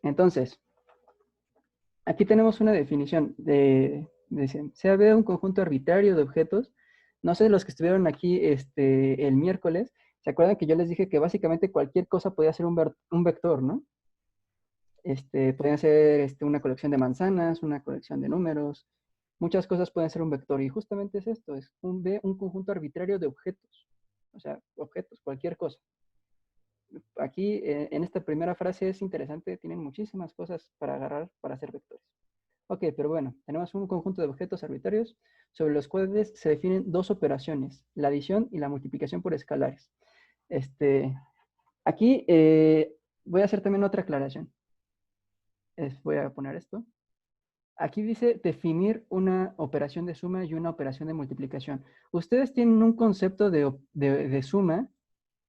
Entonces, aquí tenemos una definición sea B un conjunto arbitrario de objetos. No sé, los que estuvieron aquí el miércoles, ¿se acuerdan que yo les dije que básicamente cualquier cosa podía ser un vector, ¿no? Podrían ser una colección de manzanas, una colección de números, muchas cosas pueden ser un vector y justamente es esto, es un conjunto arbitrario de objetos, o sea, objetos, cualquier cosa. Aquí en esta primera frase es interesante, tienen muchísimas cosas para agarrar para hacer vectores. Ok, pero bueno, tenemos un conjunto de objetos arbitrarios sobre los cuales se definen dos operaciones, la adición y la multiplicación por escalares. Aquí voy a hacer también otra aclaración. Voy a poner esto. Aquí dice definir una operación de suma y una operación de multiplicación. Ustedes tienen un concepto de suma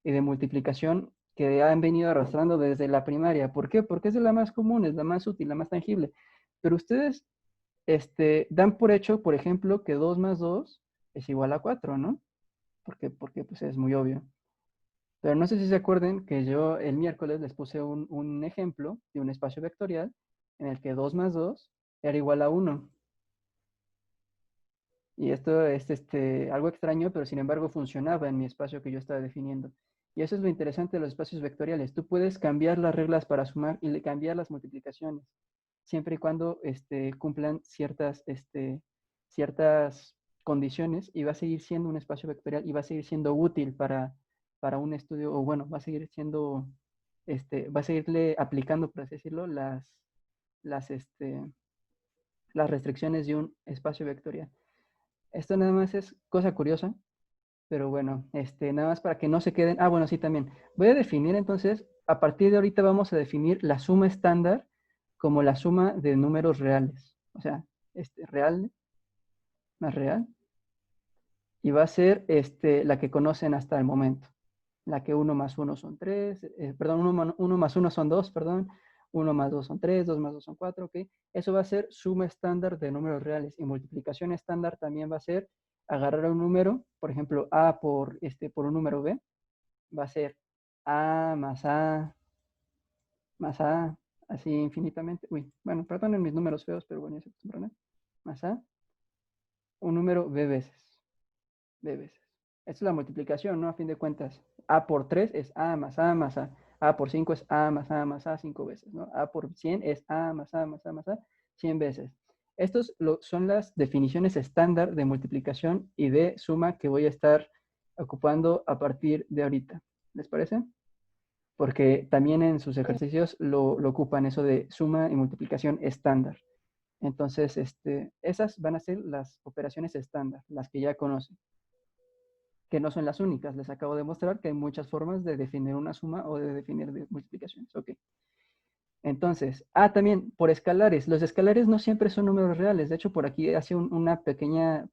y de multiplicación que han venido arrastrando desde la primaria. ¿Por qué? Porque es la más común, es la más útil, la más tangible. Pero ustedes dan por hecho, por ejemplo, que 2 más 2 es igual a 4, ¿no? Porque pues es muy obvio. Pero no sé si se acuerdan que yo el miércoles les puse un ejemplo de un espacio vectorial en el que 2 más 2 era igual a 1. Y esto es algo extraño, pero sin embargo funcionaba en mi espacio que yo estaba definiendo. Y eso es lo interesante de los espacios vectoriales. Tú puedes cambiar las reglas para sumar y cambiar las multiplicaciones, siempre y cuando cumplan ciertas condiciones y va a seguir siendo un espacio vectorial y va a seguir siendo útil para un estudio, o bueno, va a seguir siendo, va a seguirle aplicando, por así decirlo, las, este, las restricciones de un espacio vectorial. Esto nada más es cosa curiosa, pero bueno, nada más para que no se queden. Ah, bueno, sí, también. Voy a definir entonces, a partir de ahorita vamos a definir la suma estándar como la suma de números reales. O sea, real más real. Y va a ser la que conocen hasta el momento. La que 1 más 1 son 3, perdón, 1 más 1 son 2, perdón. 1 más 2 son 3, 2 más 2 son 4, ¿ok? Eso va a ser suma estándar de números reales. Y multiplicación estándar también va a ser agarrar un número, por ejemplo, A por un número B, va a ser A más A, así infinitamente. Uy, bueno, perdonen mis números feos, pero bueno, ya se acostumbran, más A, un número B veces. B veces. Esta es la multiplicación, ¿no? A fin de cuentas, A por 3 es A más A más A. A por 5 es A más A más A 5 veces, ¿no? A por 100 es A más A más A más A 100 veces. Estos son las definiciones estándar de multiplicación y de suma que voy a estar ocupando a partir de ahorita. ¿Les parece? Porque también en sus ejercicios lo ocupan eso de suma y multiplicación estándar. Entonces, esas van a ser las operaciones estándar, las que ya conocen, que no son las únicas. Les acabo de mostrar que hay muchas formas de definir una suma o de definir multiplicaciones. Ok. Entonces, también por escalares. Los escalares no siempre son números reales. De hecho, por aquí hace una pequeña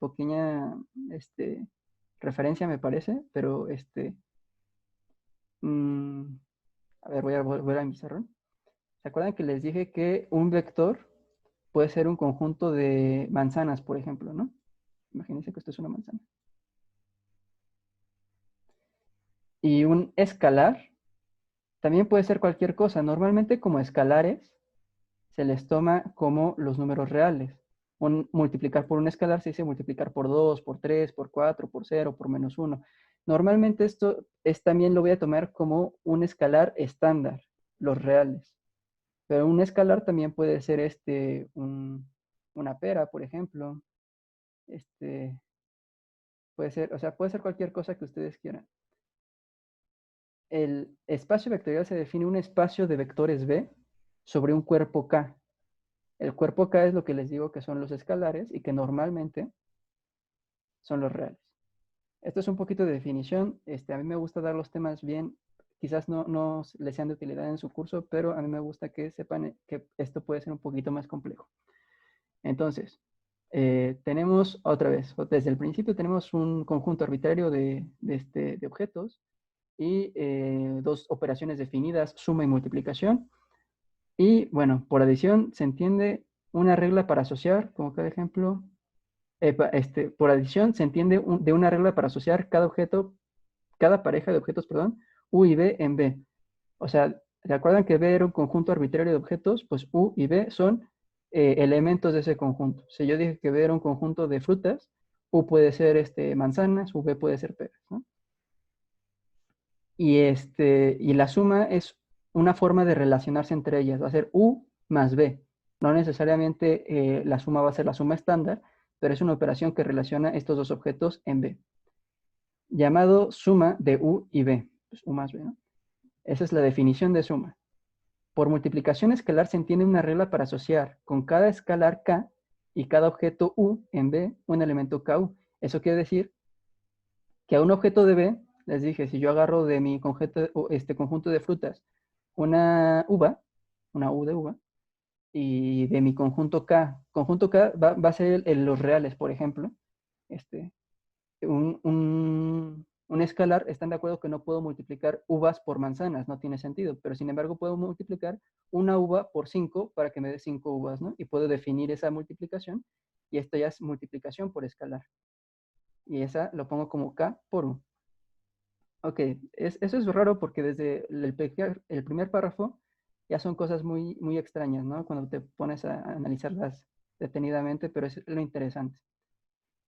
referencia, me parece, pero mm, a ver, voy a volver a mi pizarrón. ¿Se acuerdan que les dije que un vector puede ser un conjunto de manzanas, por ejemplo, ¿no? Imagínense que esto es una manzana. Y un escalar también puede ser cualquier cosa. Normalmente como escalares se les toma como los números reales. Multiplicar por un escalar se dice multiplicar por 2, por 3, por 4, por 0, por menos 1. Normalmente esto también lo voy a tomar como un escalar estándar, los reales. Pero un escalar también puede ser una pera, por ejemplo. Este, puede ser, o sea, puede ser cualquier cosa que ustedes quieran. El espacio vectorial se define un espacio de vectores B sobre un cuerpo K. El cuerpo K es lo que les digo que son los escalares y que normalmente son los reales. Esto es un poquito de definición. A mí me gusta dar los temas bien. Quizás no les sean de utilidad en su curso, pero a mí me gusta que sepan que esto puede ser un poquito más complejo. Entonces, tenemos otra vez, desde el principio tenemos un conjunto arbitrario de objetos y dos operaciones definidas, suma y multiplicación. Y bueno, por adición se entiende una regla para asociar, como cada ejemplo, por adición se entiende de una regla para asociar cada objeto, cada pareja de objetos, perdón, U y B en B. O sea, ¿Se acuerdan que B era un conjunto arbitrario de objetos? Pues U y B son elementos de ese conjunto. Si yo dije que B era un conjunto de frutas, U puede ser manzanas, B puede ser peras, ¿no? Y la suma es una forma de relacionarse entre ellas. Va a ser U más B. No necesariamente la suma va a ser la suma estándar, pero es una operación que relaciona estos dos objetos en B. Llamado suma de U y B. Pues U más B, ¿no? Esa es la definición de suma. Por multiplicación escalar se entiende una regla para asociar con cada escalar K y cada objeto U en B un elemento KU. Eso quiere decir que a un objeto de B, les dije, si yo agarro de mi conjunto de frutas una uva, una U de uva, y de mi conjunto K va a ser los reales, por ejemplo, este, un escalar, están de acuerdo que no puedo multiplicar uvas por manzanas, no tiene sentido, pero sin embargo puedo multiplicar una uva por 5 para que me dé 5 uvas, ¿no? Y puedo definir esa multiplicación, y esto ya es multiplicación por escalar. Y esa lo pongo como K por U. Ok, eso es raro porque desde el primer párrafo ya son cosas muy, muy extrañas, ¿no? Cuando te pones a analizarlas detenidamente, pero es lo interesante.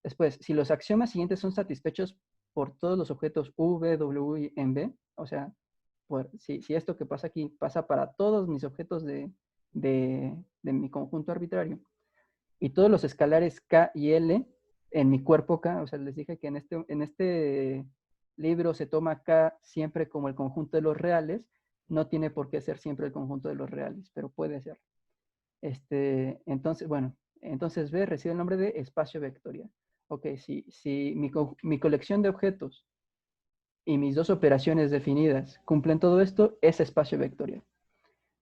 Después, si los axiomas siguientes son satisfechos por todos los objetos V, W y en B, o sea, si esto que pasa aquí pasa para todos mis objetos de mi conjunto arbitrario, y todos los escalares K y L en mi cuerpo K, o sea, les dije que en este libro se toma K siempre como el conjunto de los reales, no tiene por qué ser siempre el conjunto de los reales, pero puede ser. Entonces, bueno, entonces B recibe el nombre de espacio vectorial. Ok, si mi colección de objetos y mis dos operaciones definidas cumplen todo esto, es espacio vectorial.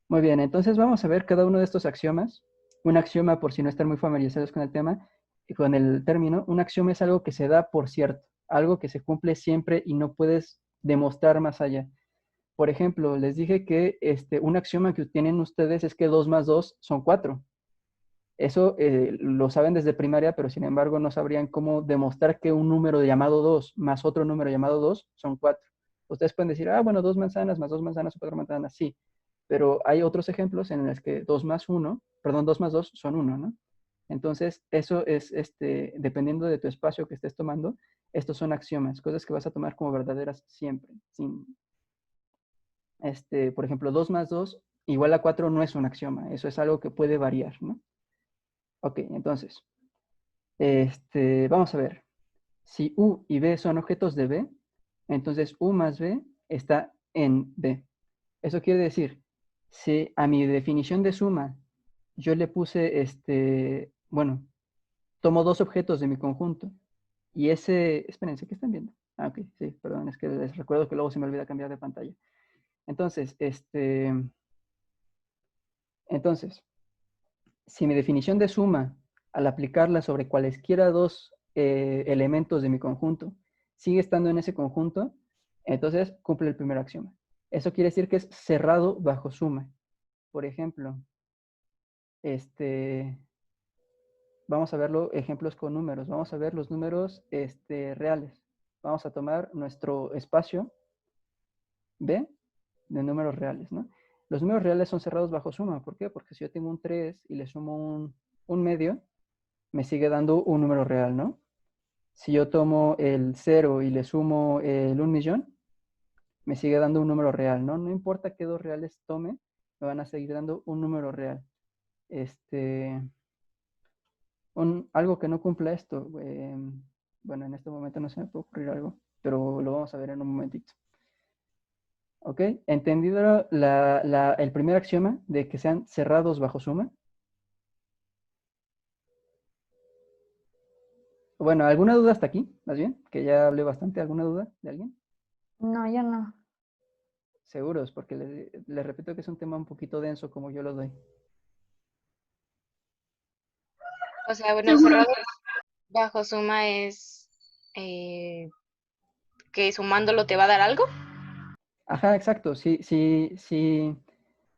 Muy bien, entonces vamos a ver cada uno de estos axiomas. Un axioma, por si no están muy familiarizados con el tema y con el término, un axioma es algo que se da por cierto, algo que se cumple siempre y no puedes demostrar más allá. Por ejemplo, les dije que un axioma que tienen ustedes es que 2 más 2 son 4. Eso lo saben desde primaria, pero sin embargo no sabrían cómo demostrar que un número llamado 2 más otro número llamado 2 son 4. Ustedes pueden decir, ah, bueno, 2 manzanas más 2 manzanas o 4 manzanas, sí. Pero hay otros ejemplos en los que 2 más 1, perdón, 2 más 2 son 1, ¿no? Entonces, eso es, dependiendo de tu espacio que estés tomando, estos son axiomas, cosas que vas a tomar como verdaderas siempre. Por ejemplo, 2 más 2 igual a 4 no es un axioma, eso es algo que puede variar, ¿no? Ok, entonces, vamos a ver. Si U y B son objetos de B, entonces U más B está en B. Eso quiere decir, si a mi definición de suma yo le puse, bueno, tomo dos objetos de mi conjunto y espérense, ¿qué están viendo? Ah, ok, sí, perdón, es que les recuerdo que luego se me olvida cambiar de pantalla. Entonces, si mi definición de suma, al aplicarla sobre cualesquiera dos elementos de mi conjunto, sigue estando en ese conjunto, entonces cumple el primer axioma. Eso quiere decir que es cerrado bajo suma. Por ejemplo, vamos a verlo ejemplos con números. Vamos a ver los números reales. Vamos a tomar nuestro espacio B de números reales, ¿no? Los números reales son cerrados bajo suma. ¿Por qué? Porque si yo tengo un 3 y le sumo un medio, me sigue dando un número real, ¿no? Si yo tomo el 0 y le sumo el 1.000.000, me sigue dando un número real, ¿no? No importa qué dos reales tome, me van a seguir dando un número real. Algo que no cumpla esto, bueno, en este momento no se me puede ocurrir algo, pero lo vamos a ver en un momentito. ¿Ok? ¿Entendido el primer axioma de que sean cerrados bajo suma? Bueno, ¿alguna duda hasta aquí? Más bien, que ya hablé bastante. ¿Alguna duda de alguien? No, yo no. Seguros, porque les repito que es un tema un poquito denso como yo lo doy. O sea, bueno, cerrado bajo suma es que sumándolo te va a dar algo. Ajá, exacto. Si,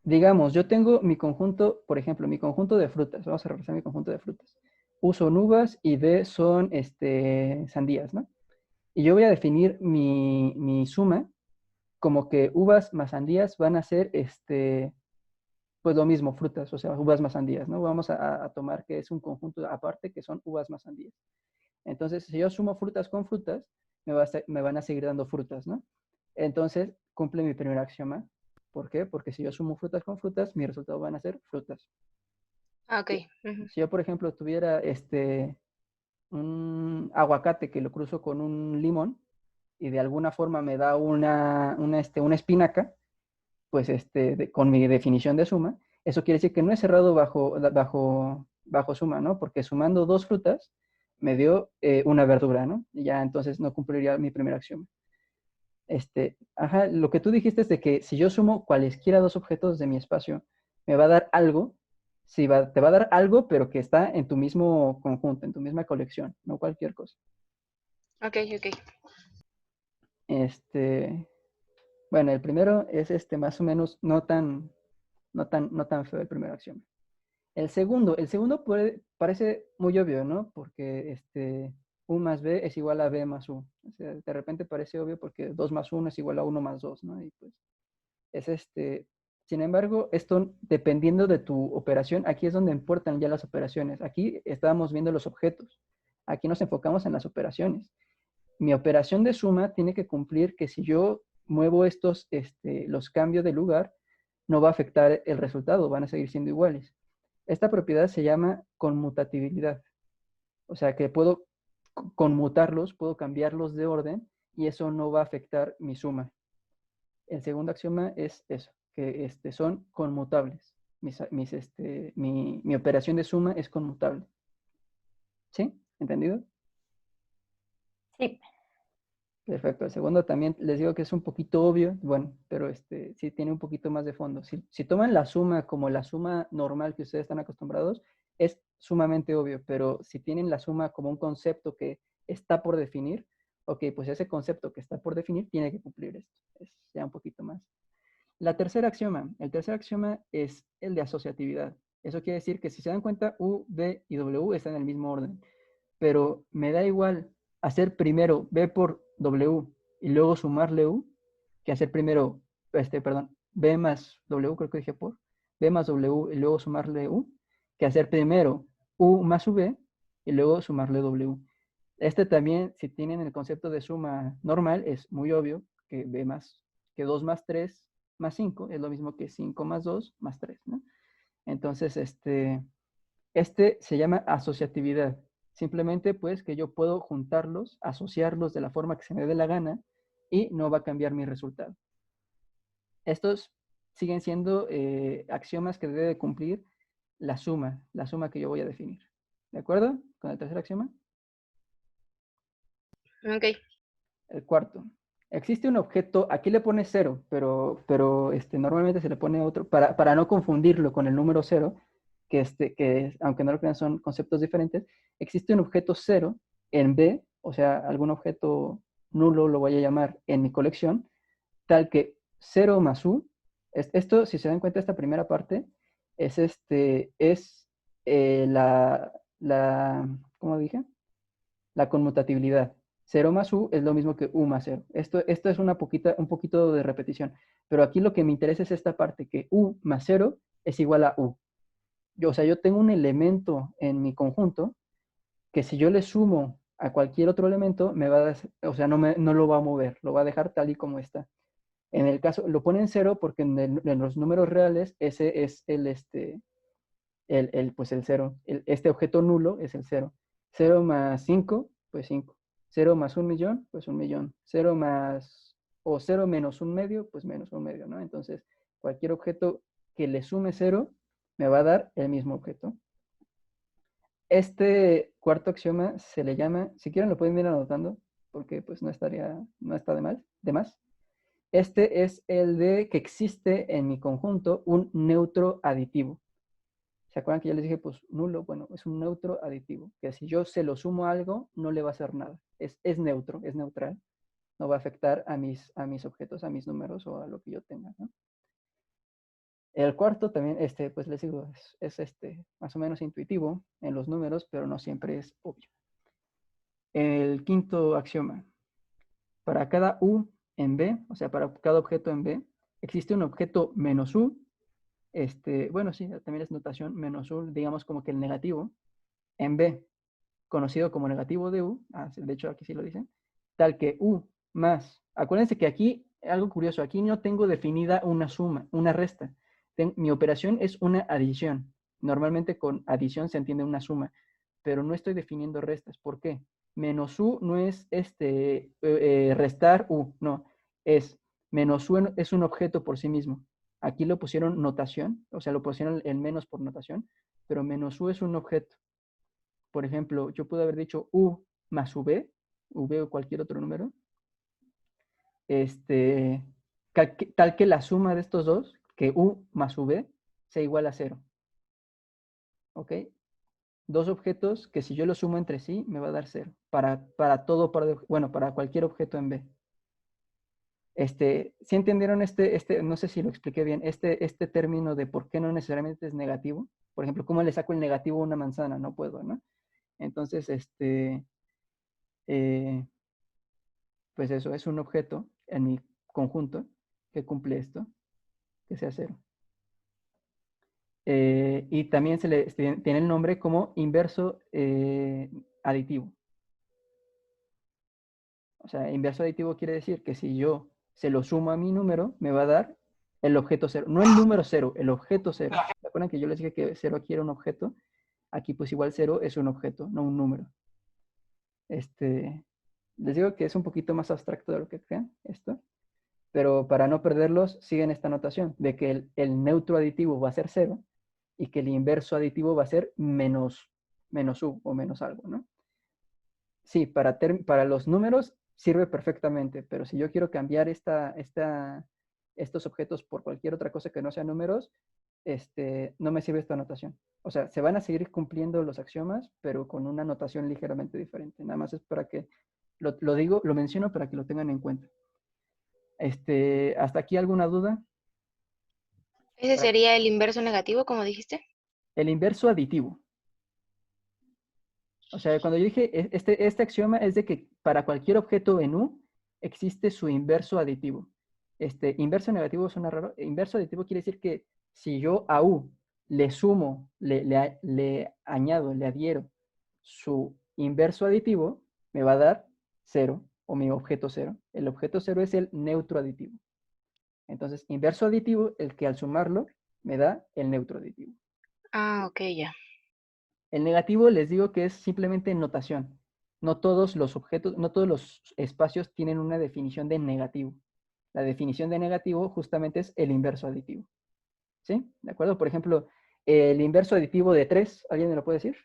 digamos, yo tengo mi conjunto, por ejemplo, mi conjunto de frutas. Vamos a revisar mi conjunto de frutas. U son uvas y B son sandías, ¿no? Y yo voy a definir mi suma como que uvas más sandías van a ser, pues lo mismo, frutas, o sea, uvas más sandías, ¿no? Vamos a tomar que es un conjunto aparte que son uvas más sandías. Entonces, si yo sumo frutas con frutas, me van a seguir dando frutas, ¿no? Entonces, cumple mi primer axioma. ¿Por qué? Porque si yo sumo frutas con frutas, mi resultado van a ser frutas. Ok. Si, Ujú. si yo, por ejemplo, tuviera un aguacate que lo cruzo con un limón y de alguna forma me da una espinaca, pues con mi definición de suma, eso quiere decir que no es cerrado bajo suma, ¿no? Porque sumando dos frutas me dio una verdura, ¿no? Y ya entonces no cumpliría mi primer axioma. Ajá, lo que tú dijiste es de que si yo sumo cualesquiera dos objetos de mi espacio, me va a dar algo, sí, te va a dar algo, pero que está en tu mismo conjunto, en tu misma colección, no cualquier cosa. Ok, ok. Este, bueno, el primero es más o menos no tan feo el primer axioma. El segundo parece muy obvio, ¿no? Porque U más B es igual a B más U. O sea, de repente parece obvio porque 2 más 1 es igual a 1 más 2, ¿no? Y pues es sin embargo, esto dependiendo de tu operación, aquí es donde importan ya las operaciones. Aquí estábamos viendo los objetos. Aquí nos enfocamos en las operaciones. Mi operación de suma tiene que cumplir que si yo muevo los cambios de lugar, no va a afectar el resultado, van a seguir siendo iguales. Esta propiedad se llama conmutatividad. O sea que puedo conmutarlos, puedo cambiarlos de orden y eso no va a afectar mi suma. El segundo axioma es eso, que son conmutables. Mi operación de suma es conmutable. ¿Sí? ¿Entendido? Sí. Perfecto. El segundo también les digo que es un poquito obvio, bueno, pero sí tiene un poquito más de fondo. Si toman la suma como la suma normal que ustedes están acostumbrados, es sumamente obvio, pero si tienen la suma como un concepto que está por definir, ok, pues ese concepto que está por definir tiene que cumplir esto. Es ya un poquito más. El tercer axioma es el de asociatividad. Eso quiere decir que si se dan cuenta, U, B y W están en el mismo orden. Pero me da igual hacer primero B por W y luego sumarle U, que hacer primero, perdón, B más W, creo que dije B más W y luego sumarle U, que hacer primero U más V y luego sumarle W. También, si tienen el concepto de suma normal, es muy obvio que que 2 más 3 más 5 es lo mismo que 5 más 2 más 3, ¿no? Entonces, se llama asociatividad. Simplemente, pues, que yo puedo juntarlos, asociarlos de la forma que se me dé la gana y no va a cambiar mi resultado. Estos siguen siendo axiomas que debe cumplir la suma que yo voy a definir. ¿De acuerdo? Con el tercer axioma. Ok. El cuarto. Existe un objeto, aquí le pone 0, pero normalmente se le pone otro, para no confundirlo con el número 0, que aunque no lo crean son conceptos diferentes, existe un objeto 0 en B, o sea, algún objeto nulo lo voy a llamar en mi colección, tal que 0 más U, esto, si se dan cuenta, esta primera parte, es ¿cómo dije? La conmutatividad. 0 más U es lo mismo que U más 0. Esto es un poquito de repetición, pero aquí lo que me interesa es esta parte, que U más 0 es igual a U. O sea, yo tengo un elemento en mi conjunto que si yo le sumo a cualquier otro elemento, o sea, no lo va a mover, lo va a dejar tal y como está. En el caso, lo pone en 0 porque en los números reales ese es pues el 0. Este objeto nulo es el 0. 0 más 5, pues 5. 0 más 1.000.000, pues 1.000.000. 0 más, o 0 menos un medio, pues menos un medio, ¿no? Entonces, cualquier objeto que le sume 0 me va a dar el mismo objeto. Este cuarto axioma se le llama, si quieren lo pueden ir anotando, porque pues no está de más. Este es el de que existe en mi conjunto un neutro aditivo. ¿Se acuerdan que ya les dije, pues nulo? Bueno, es un neutro aditivo, que si yo se lo sumo a algo, no le va a hacer nada. Es neutro, es neutral. No va a afectar a mis objetos, a mis números o a lo que yo tenga, ¿no? El cuarto también, pues les digo, es más o menos intuitivo en los números, pero no siempre es obvio. El quinto axioma. Para cada U en B, o sea, para cada objeto en B, existe un objeto menos U, bueno, sí, también es notación menos U, digamos como que el negativo, en B, conocido como negativo de U, de hecho aquí sí lo dicen, tal que U más, acuérdense que aquí, algo curioso, aquí no tengo definida una suma, una resta. Mi operación es una adición. Normalmente con adición se entiende una suma, pero no estoy definiendo restas. ¿Por qué? Menos U no es restar U, no, es menos U es un objeto por sí mismo. Aquí lo pusieron notación, o sea, lo pusieron el menos por notación, pero menos U es un objeto. Por ejemplo, yo puedo haber dicho U más V o cualquier otro número, tal que la suma de estos dos, que U más V, sea igual a 0. ¿Ok? Dos objetos que si yo los sumo entre sí, me va a dar 0. Para cualquier objeto en B. ¿Sí entendieron no sé si lo expliqué bien, este término de por qué no necesariamente es negativo? Por ejemplo, ¿cómo le saco el negativo a una manzana? No puedo, ¿no? Entonces, pues eso, es un objeto en mi conjunto que cumple esto, que sea 0. Y también tiene el nombre como inverso aditivo. O sea, inverso aditivo quiere decir que si yo se lo sumo a mi número, me va a dar el objeto 0. No el número 0, el objeto 0. ¿Se acuerdan que yo les dije que 0 aquí era un objeto? Aquí pues igual 0 es un objeto, no un número. Les digo que es un poquito más abstracto de lo que crean esto. Pero para no perderlos, siguen esta notación de que el neutro aditivo va a ser 0 y que el inverso aditivo va a ser menos U o menos algo, ¿no? Sí, para los números sirve perfectamente, pero si yo quiero cambiar estos objetos por cualquier otra cosa que no sea números, no me sirve esta notación. O sea, se van a seguir cumpliendo los axiomas, pero con una notación ligeramente diferente. Nada más es para que, lo menciono para que lo tengan en cuenta. ¿Hasta aquí alguna duda? Ese sería el inverso negativo, como dijiste. El inverso aditivo. O sea, cuando yo dije, este axioma es de que para cualquier objeto en U existe su inverso aditivo. Inverso negativo suena raro. Inverso aditivo quiere decir que si yo a U le sumo, le añado, le adhiero su inverso aditivo, me va a dar 0 o mi objeto 0. El objeto 0 es el neutro aditivo. Entonces, inverso aditivo, el que al sumarlo me da el neutro aditivo. Ah, ok, ya. El negativo les digo que es simplemente notación. No todos los objetos, no todos los espacios tienen una definición de negativo. La definición de negativo justamente es el inverso aditivo. ¿Sí? ¿De acuerdo? Por ejemplo, el inverso aditivo de 3, ¿alguien me lo puede decir?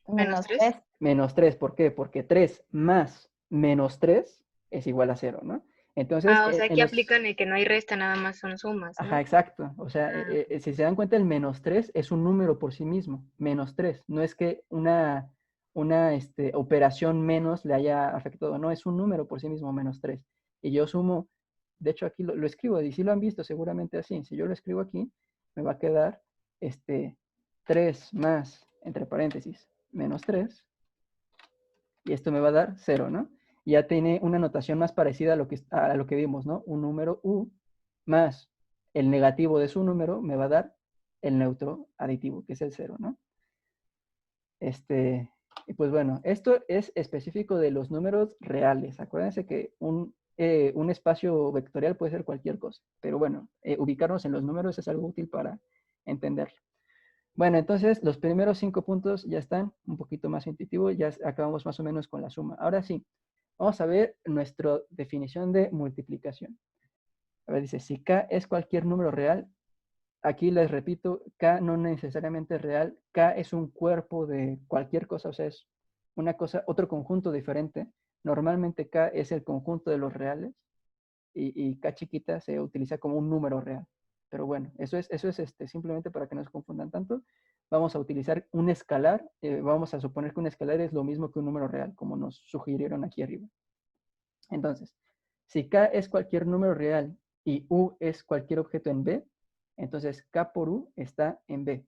Menos Menos 3. 3. Menos 3, ¿por qué? Porque 3 más menos 3 es igual a 0, ¿no? Entonces, O sea, aquí aplican el que no hay resta, nada más son sumas, Ajá, ¿no? exacto. O sea, si se dan cuenta, el menos 3 es un número por sí mismo. Menos 3. No es que una operación menos le haya afectado. No, es un número por sí mismo, menos 3. Y yo sumo, de hecho aquí lo escribo, y si lo han visto seguramente así. Si yo lo escribo aquí, me va a quedar 3 más, entre paréntesis, menos 3. Y esto me va a dar 0, ¿no? Y ya tiene una notación más parecida a lo que vimos, ¿no? Un número U más el negativo de su número me va a dar el neutro aditivo, que es el 0, ¿no? Y pues bueno, esto es específico de los números reales. Acuérdense que un espacio vectorial puede ser cualquier cosa, pero bueno, ubicarnos en los números es algo útil para entenderlo. Bueno, entonces los primeros 5 puntos ya están un poquito más intuitivos, ya acabamos más o menos con la suma. Ahora sí, vamos a ver nuestra definición de multiplicación. A ver, dice, si K es cualquier número real, aquí les repito, K no necesariamente es real, K es un cuerpo de cualquier cosa, o sea, es una cosa, otro conjunto diferente. Normalmente K es el conjunto de los reales y K chiquita se utiliza como un número real. Pero bueno, eso es simplemente para que no se confundan tanto. Vamos a utilizar un escalar, vamos a suponer que un escalar es lo mismo que un número real, como nos sugirieron aquí arriba. Entonces, si K es cualquier número real y U es cualquier objeto en B, entonces K por U está en B.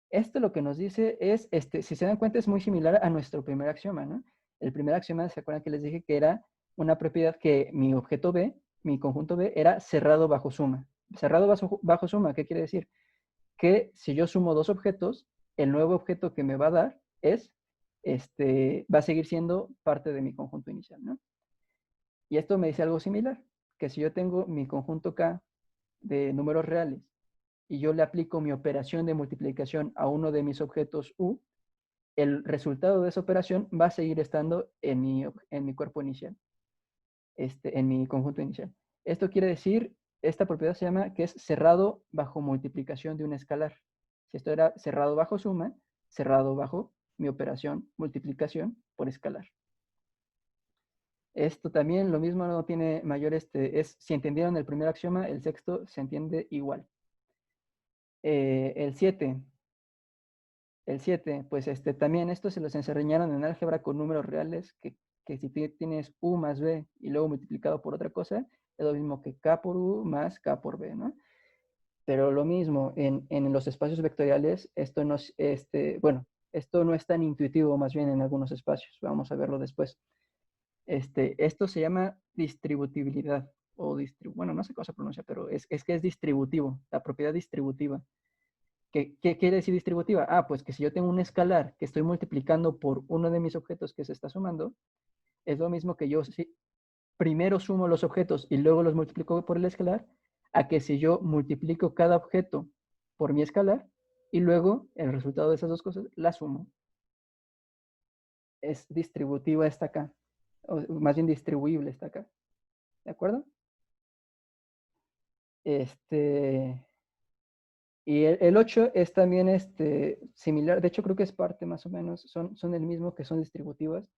Esto lo que nos dice es, si se dan cuenta, es muy similar a nuestro primer axioma, ¿no? El primer axioma, ¿se acuerdan que les dije que era una propiedad que mi objeto B, mi conjunto B, era cerrado bajo suma? Cerrado bajo suma, ¿qué quiere decir? Que si yo sumo dos objetos, el nuevo objeto que me va a dar va a seguir siendo parte de mi conjunto inicial, ¿no? Y esto me dice algo similar, que si yo tengo mi conjunto K de números reales y yo le aplico mi operación de multiplicación a uno de mis objetos U, el resultado de esa operación va a seguir estando en mi cuerpo inicial, en mi conjunto inicial. Esto quiere decir, esta propiedad se llama que es cerrado bajo multiplicación de un escalar. Si esto era cerrado bajo suma, cerrado bajo mi operación multiplicación por escalar. Esto también, lo mismo, no tiene mayor, si entendieron el primer axioma, el sexto se entiende igual. El 7, pues también esto se los enseñaron en álgebra con números reales, que si tienes U más B y luego multiplicado por otra cosa, es lo mismo que K por U más K por B, ¿no? Pero lo mismo, en los espacios vectoriales, esto no es, bueno, esto no es tan intuitivo, más bien en algunos espacios, vamos a verlo después. Esto se llama distributibilidad, o bueno, no sé cómo se pronuncia, pero es que es distributivo, la propiedad distributiva. ¿Qué quiere decir distributiva? Ah, pues que si yo tengo un escalar que estoy multiplicando por uno de mis objetos que se está sumando, es lo mismo que yo si primero sumo los objetos y luego los multiplico por el escalar, a que si yo multiplico cada objeto por mi escalar y luego el resultado de esas dos cosas la sumo. Es distributiva esta acá, o más bien distribuible esta acá. ¿De acuerdo? Y el 8 es también similar, de hecho creo que es parte más o menos, son el mismo, que son distributivas,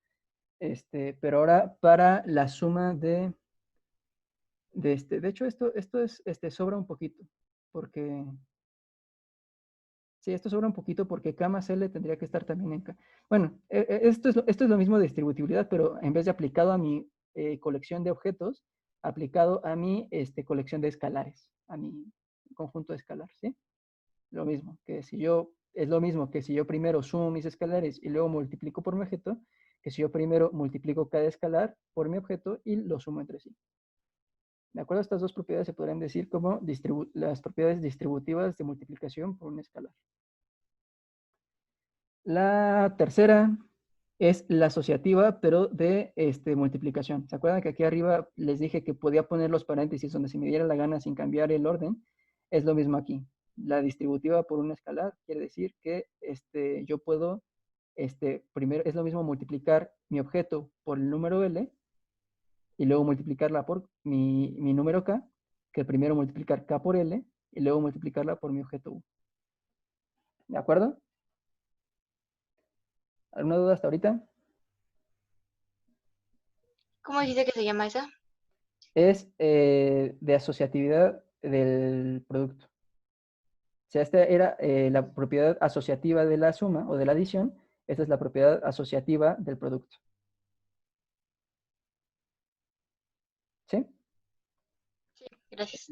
pero ahora para la suma de hecho esto sobra un poquito, porque, sí, esto sobra un poquito porque K más L tendría que estar también en K. Bueno, esto es lo mismo de distributividad, pero en vez de aplicado a mi colección de objetos, aplicado a mi colección de escalares, a mi conjunto de escalar, ¿sí? Lo mismo, es lo mismo que si yo primero sumo mis escalares y luego multiplico por mi objeto, que si yo primero multiplico cada escalar por mi objeto y lo sumo entre sí. ¿De acuerdo? Estas dos propiedades se podrían decir como las propiedades distributivas de multiplicación por un escalar. La tercera es la asociativa, pero de multiplicación. ¿Se acuerdan que aquí arriba les dije que podía poner los paréntesis donde se me diera la gana sin cambiar el orden? Es lo mismo aquí. La distributiva por un escalar quiere decir que yo puedo, primero es lo mismo multiplicar mi objeto por el número L y luego multiplicarla por mi número K, que primero multiplicar K por L y luego multiplicarla por mi objeto U. ¿De acuerdo? ¿Alguna duda hasta ahorita? ¿Cómo dijiste que se llama esa? Es de asociatividad del producto. O sea, esta era la propiedad asociativa de la suma o de la adición. Esta es la propiedad asociativa del producto. ¿Sí? Sí, gracias.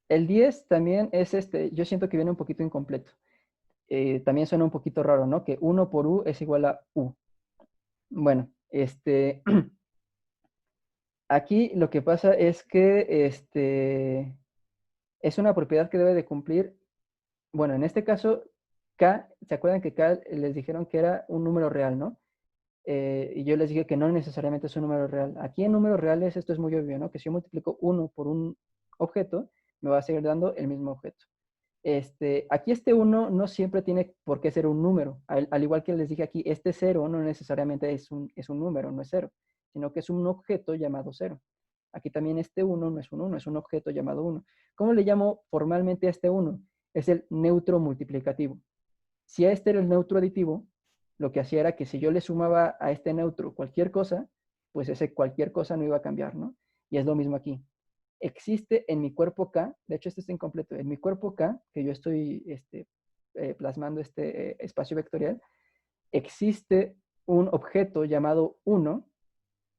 El 10 también es yo siento que viene un poquito incompleto. También suena un poquito raro, ¿no? Que 1 por U es igual a U. Bueno, aquí lo que pasa es que es una propiedad que debe de cumplir. Bueno, en este caso, K, ¿se acuerdan que K les dijeron que era un número real, ¿no? Y yo les dije que no necesariamente es un número real. Aquí en números reales esto es muy obvio, ¿no? Que si yo multiplico 1 por un objeto, me va a seguir dando el mismo objeto. Aquí 1 no siempre tiene por qué ser un número. Al igual que les dije aquí, 0 no necesariamente es un número, no es 0, sino que es un objeto llamado 0. Aquí también 1 no es un 1, es un objeto llamado 1. ¿Cómo le llamo formalmente a 1? Es el neutro multiplicativo. Si era el neutro aditivo, lo que hacía era que si yo le sumaba a este neutro cualquier cosa, pues ese cualquier cosa no iba a cambiar, ¿no? Y es lo mismo aquí. Existe en mi cuerpo K, de hecho esto está incompleto, en mi cuerpo K, que yo estoy plasmando espacio vectorial, existe un objeto llamado 1,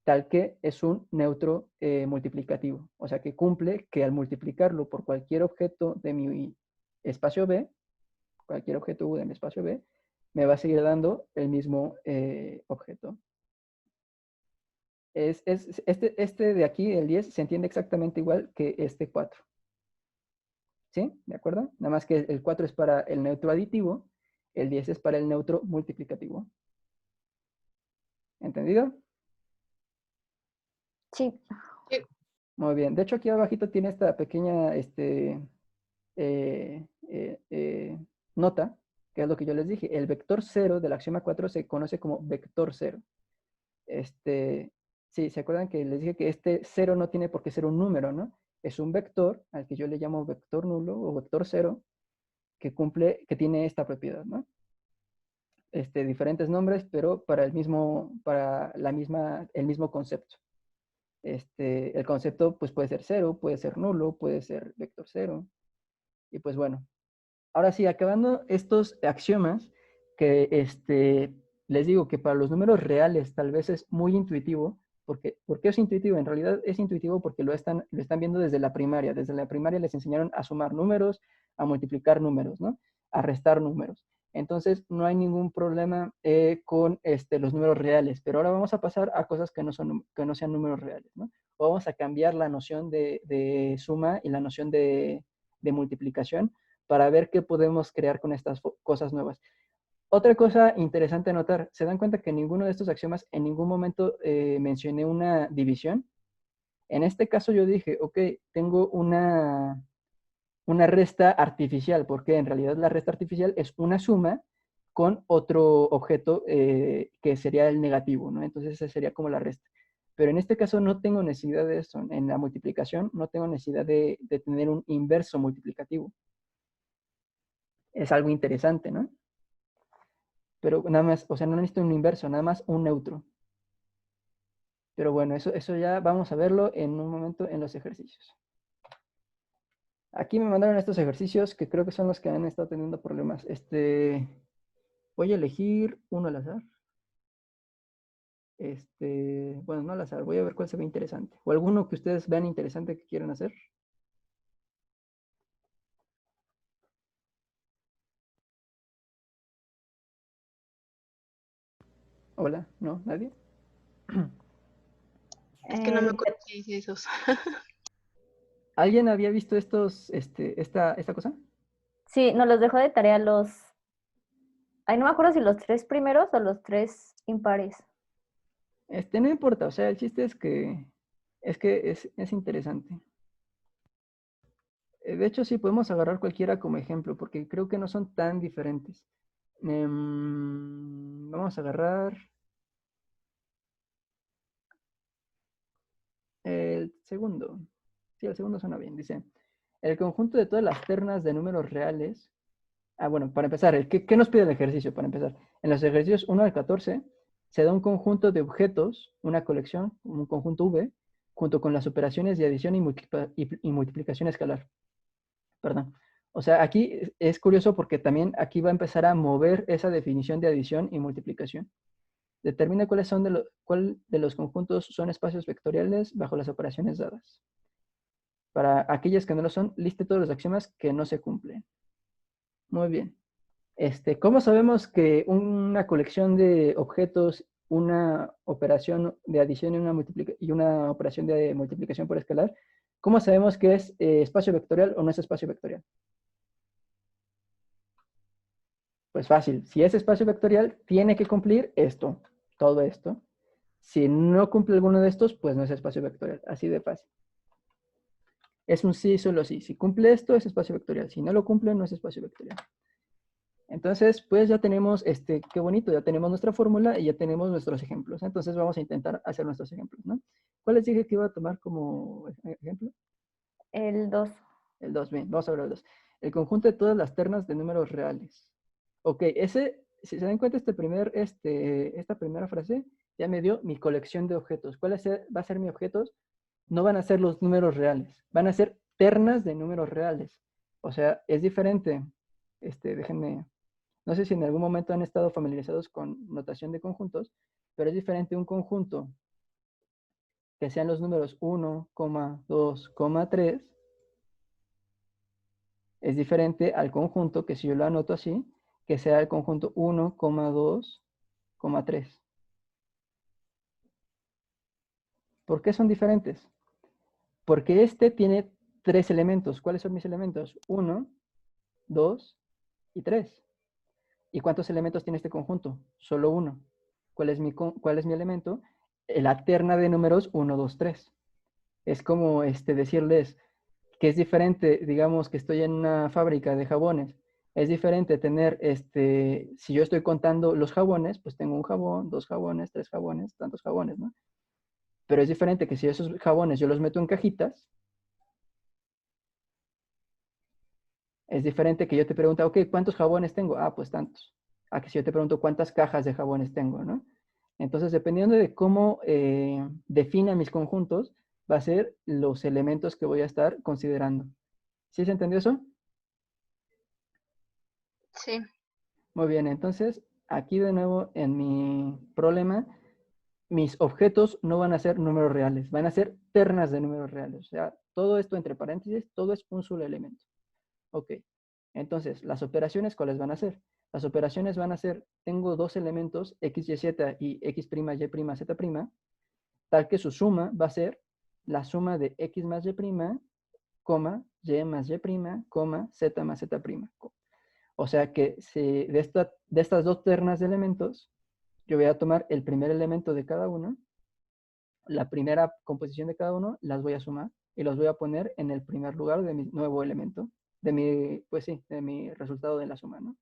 tal que es un neutro multiplicativo. O sea que cumple que al multiplicarlo por cualquier objeto de mi espacio B, cualquier objeto U de mi espacio B, me va a seguir dando el mismo objeto. Este de aquí, el 10, se entiende exactamente igual que este 4. ¿Sí? ¿De acuerdo? Nada más que el 4 es para el neutro aditivo, el 10 es para el neutro multiplicativo. ¿Entendido? Sí. Sí. Muy bien. De hecho, aquí abajito tiene esta pequeña nota, que es lo que yo les dije. El vector 0 del axioma 4 se conoce como vector 0. Sí, ¿se acuerdan que les dije que este 0 no tiene por qué ser un número, ¿no? Es un vector al que yo le llamo vector nulo o vector 0 que tiene esta propiedad, ¿no? Diferentes nombres, pero para el mismo concepto. El concepto pues puede ser 0, puede ser nulo, puede ser vector 0. Y pues bueno, ahora sí, acabando estos axiomas, que les digo que para los números reales tal vez es muy intuitivo. ¿Por qué es intuitivo? En realidad es intuitivo porque lo están viendo desde la primaria. Desde la primaria les enseñaron a sumar números, a multiplicar números, ¿no? A restar números. Entonces no hay ningún problema con los números reales. Pero ahora vamos a pasar a cosas que no sean números reales, ¿no? O vamos a cambiar la noción de suma y la noción de multiplicación para ver qué podemos crear con estas cosas nuevas. Otra cosa interesante a notar, ¿se dan cuenta que en ninguno de estos axiomas en ningún momento mencioné una división? En este caso yo dije, ok, tengo una resta artificial, porque en realidad la resta artificial es una suma con otro objeto que sería el negativo, ¿no? Entonces esa sería como la resta. Pero en este caso no tengo necesidad de eso. En la multiplicación no tengo necesidad de tener un inverso multiplicativo. Es algo interesante, ¿no? Pero nada más, o sea, no necesito un inverso, nada más un neutro. Pero bueno, eso ya vamos a verlo en un momento en los ejercicios. Aquí me mandaron estos ejercicios que creo que son los que han estado teniendo problemas. Voy a elegir uno al azar. Bueno, no al azar, voy a ver cuál se ve interesante. O alguno que ustedes vean interesante que quieran hacer. Hola, ¿no? ¿Nadie? Es que no me acuerdo qué dice esos. ¿Alguien había visto esta cosa? Sí, nos los dejó de tarea los... Ay, no me acuerdo si los 3 primeros o los 3 impares. No importa, o sea, el chiste es interesante. De hecho, sí, podemos agarrar cualquiera como ejemplo, porque creo que no son tan diferentes. Vamos a agarrar el segundo. Sí, el segundo suena bien. Dice, el conjunto de todas las ternas de números reales. Bueno, para empezar, ¿qué nos pide el ejercicio? Para empezar, en los ejercicios 1 al 14 se da un conjunto de objetos, una colección, un conjunto V, junto con las operaciones de adición y multiplicación escalar. Perdón. O sea, aquí es curioso porque también aquí va a empezar a mover esa definición de adición y multiplicación. Determina cuál de los conjuntos son espacios vectoriales bajo las operaciones dadas. Para aquellas que no lo son, liste todos los axiomas que no se cumplen. Muy bien. ¿Cómo sabemos que una colección de objetos, una operación de adición y una operación de multiplicación por escalar, cómo sabemos que es espacio vectorial o no es espacio vectorial? Pues fácil, si es espacio vectorial, tiene que cumplir esto, todo esto. Si no cumple alguno de estos, pues no es espacio vectorial, así de fácil. Es un sí, solo sí. Si cumple esto, es espacio vectorial. Si no lo cumple, no es espacio vectorial. Entonces, pues ya tenemos, qué bonito, ya tenemos nuestra fórmula y ya tenemos nuestros ejemplos. Entonces vamos a intentar hacer nuestros ejemplos, ¿no? ¿Cuál les dije que iba a tomar como ejemplo? El 2. El 2, bien, vamos a ver el 2. El conjunto de todas las ternas de números reales. Ok, si se dan cuenta, esta primera frase ya me dio mi colección de objetos. ¿Cuál va a ser mi objetos? No van a ser los números reales, van a ser ternas de números reales. O sea, es diferente. Déjenme, no sé si en algún momento han estado familiarizados con notación de conjuntos, pero es diferente un conjunto que sean los números 1, 2, 3. Es diferente al conjunto que si yo lo anoto así, que sea el conjunto 1, 2, 3. ¿Por qué son diferentes? Porque este tiene 3 elementos. ¿Cuáles son mis elementos? 1, 2 y 3. ¿Y cuántos elementos tiene este conjunto? Solo uno. ¿Cuál es mi elemento? La terna de números 1, 2, 3. Es como decirles que es diferente, digamos que estoy en una fábrica de jabones. Es diferente tener, si yo estoy contando los jabones, pues tengo un jabón, 2 jabones, 3 jabones, tantos jabones, ¿no? Pero es diferente que si esos jabones yo los meto en cajitas, es diferente que yo te pregunte, ok, ¿cuántos jabones tengo? Ah, pues tantos. A que si yo te pregunto cuántas cajas de jabones tengo, ¿no? Entonces, dependiendo de cómo defina mis conjuntos, va a ser los elementos que voy a estar considerando. ¿Sí se entendió eso? Sí. Muy bien, entonces, aquí de nuevo en mi problema, mis objetos no van a ser números reales, van a ser ternas de números reales. O sea, todo esto entre paréntesis, todo es un solo elemento. Ok, entonces, las operaciones, ¿cuáles van a ser? Las operaciones van a ser, tengo dos elementos, x, y, z y x', y', z', tal que su suma va a ser la suma de x más y', coma, y más y', coma, z más z'. O sea que si de estas dos ternas de elementos, yo voy a tomar el primer elemento de cada uno, la primera composición de cada uno, las voy a sumar y los voy a poner en el primer lugar de mi nuevo elemento, pues sí, de mi resultado de la suma, ¿no?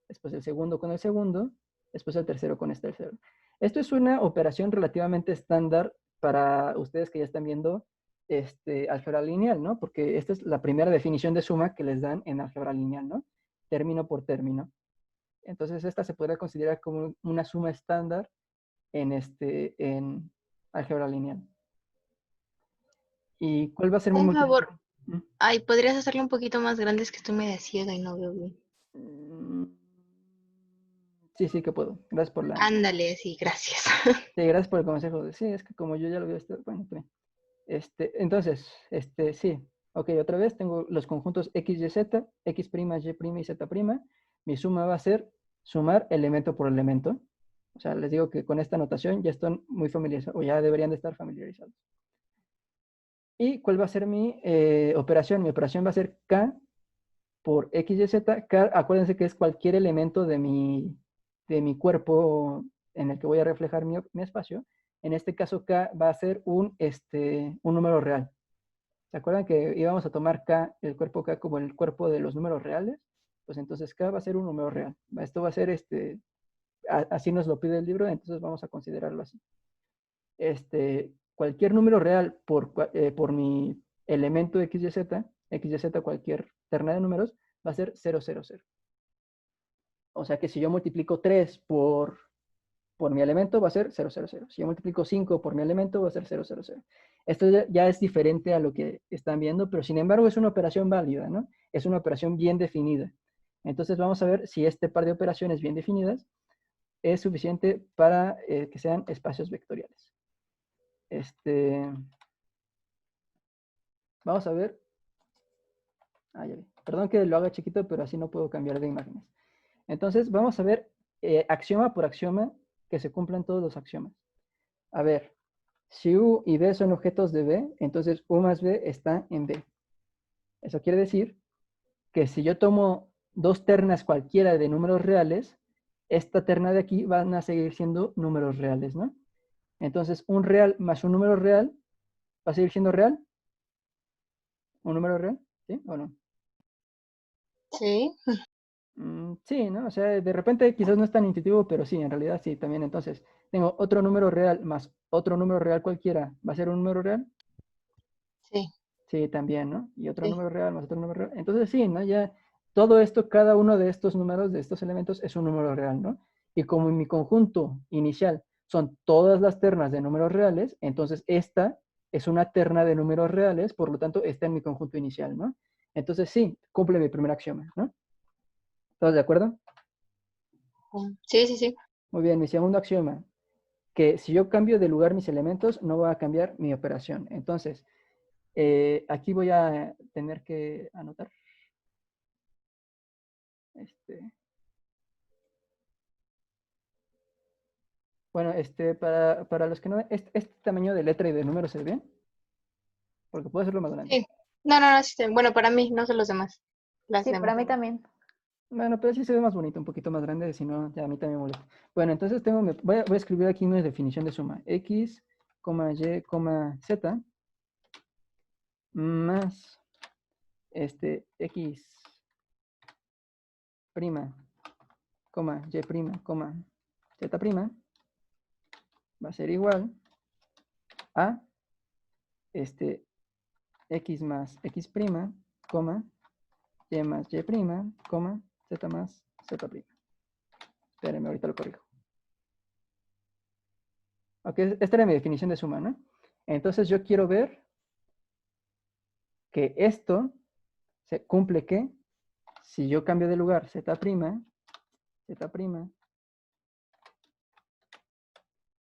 Después el segundo con el segundo, después el tercero con este tercero. Esto es una operación relativamente estándar para ustedes que ya están viendo álgebra lineal, ¿no? Porque esta es la primera definición de suma que les dan en álgebra lineal, ¿no? Término por término. Entonces, esta se puede considerar como una suma estándar en álgebra lineal. ¿Y cuál va a ser mi Por favor, multiplicación? ay, ¿podrías hacerlo un poquito más grande? Es que estoy media ciega y no veo bien. Sí, sí que puedo. Gracias por la... Ándale, sí, gracias. Sí, gracias por el consejo. Sí, es que como yo ya lo había... Bueno, también. Entonces, sí. Ok, otra vez tengo los conjuntos x, y, z, x', y', y z'. Mi suma va a ser sumar elemento por elemento. O sea, les digo que con esta notación ya están muy familiarizados, o ya deberían de estar familiarizados. ¿Y cuál va a ser mi operación? Mi operación va a ser k por x, y, z. K, acuérdense que es cualquier elemento de mi cuerpo en el que voy a reflejar mi espacio. En este caso, k va a ser un número real. ¿Se acuerdan que íbamos a tomar K, el cuerpo K, como el cuerpo de los números reales? Pues entonces K va a ser un número real. Esto va a ser, así nos lo pide el libro, entonces vamos a considerarlo así. Cualquier número real por mi elemento x, y, z, cualquier terna de números, va a ser 0, 0, 0. O sea que si yo multiplico 3 por mi elemento va a ser 0, 0, 0. Si yo multiplico 5 por mi elemento va a ser 0, 0, 0. Esto ya es diferente a lo que están viendo, pero sin embargo es una operación válida, ¿no? Es una operación bien definida. Entonces vamos a ver si este par de operaciones bien definidas es suficiente para que sean espacios vectoriales. Vamos a ver. Perdón que lo haga chiquito, pero así no puedo cambiar de imágenes. Entonces vamos a ver axioma por axioma que se cumplan todos los axiomas. A ver, si U y B son objetos de B, entonces U más B está en B. Eso quiere decir que si yo tomo dos ternas cualquiera de números reales, esta terna de aquí van a seguir siendo números reales, ¿no? Entonces, un real más un número real, ¿va a seguir siendo real? ¿Un número real? ¿Sí o no? Sí. Sí, ¿no? O sea, de repente quizás no es tan intuitivo, pero sí, en realidad sí, también. Entonces, tengo otro número real más otro número real cualquiera, ¿va a ser un número real? Sí, Sí, también, ¿no? Y otro sí. número real más otro número real. Entonces, sí, ¿no? Ya todo esto, cada uno de estos números, de estos elementos, es un número real, ¿no? Y como en mi conjunto inicial son todas las ternas de números reales, entonces esta es una terna de números reales, por lo tanto, está en mi conjunto inicial, ¿no? Entonces, sí, cumple mi primer axioma, ¿no? ¿Todos de acuerdo? Sí, sí, sí. Muy bien, mi segundo axioma, que si yo cambio de lugar mis elementos, no va a cambiar mi operación. Entonces, aquí voy a tener que anotar. Bueno, para los que no, este tamaño de letra y de número se ve bien, porque puedo hacerlo más grande. Sí. No, sí, bueno, para mí, no sé los demás. Las Sí, para demás. mí también. Bueno, pero sí se ve más bonito, un poquito más grande, si no, ya a mí también me molesta. Bueno, entonces voy a escribir aquí una definición de suma. X, Y, Z, más X prima, Y prima, Z prima, va a ser igual a X más X prima, Y más Y prima, Z más Z prima. Espérenme, ahorita lo corrijo. Ok, esta era mi definición de suma, ¿no? Entonces yo quiero ver que esto se cumple que si yo cambio de lugar Z',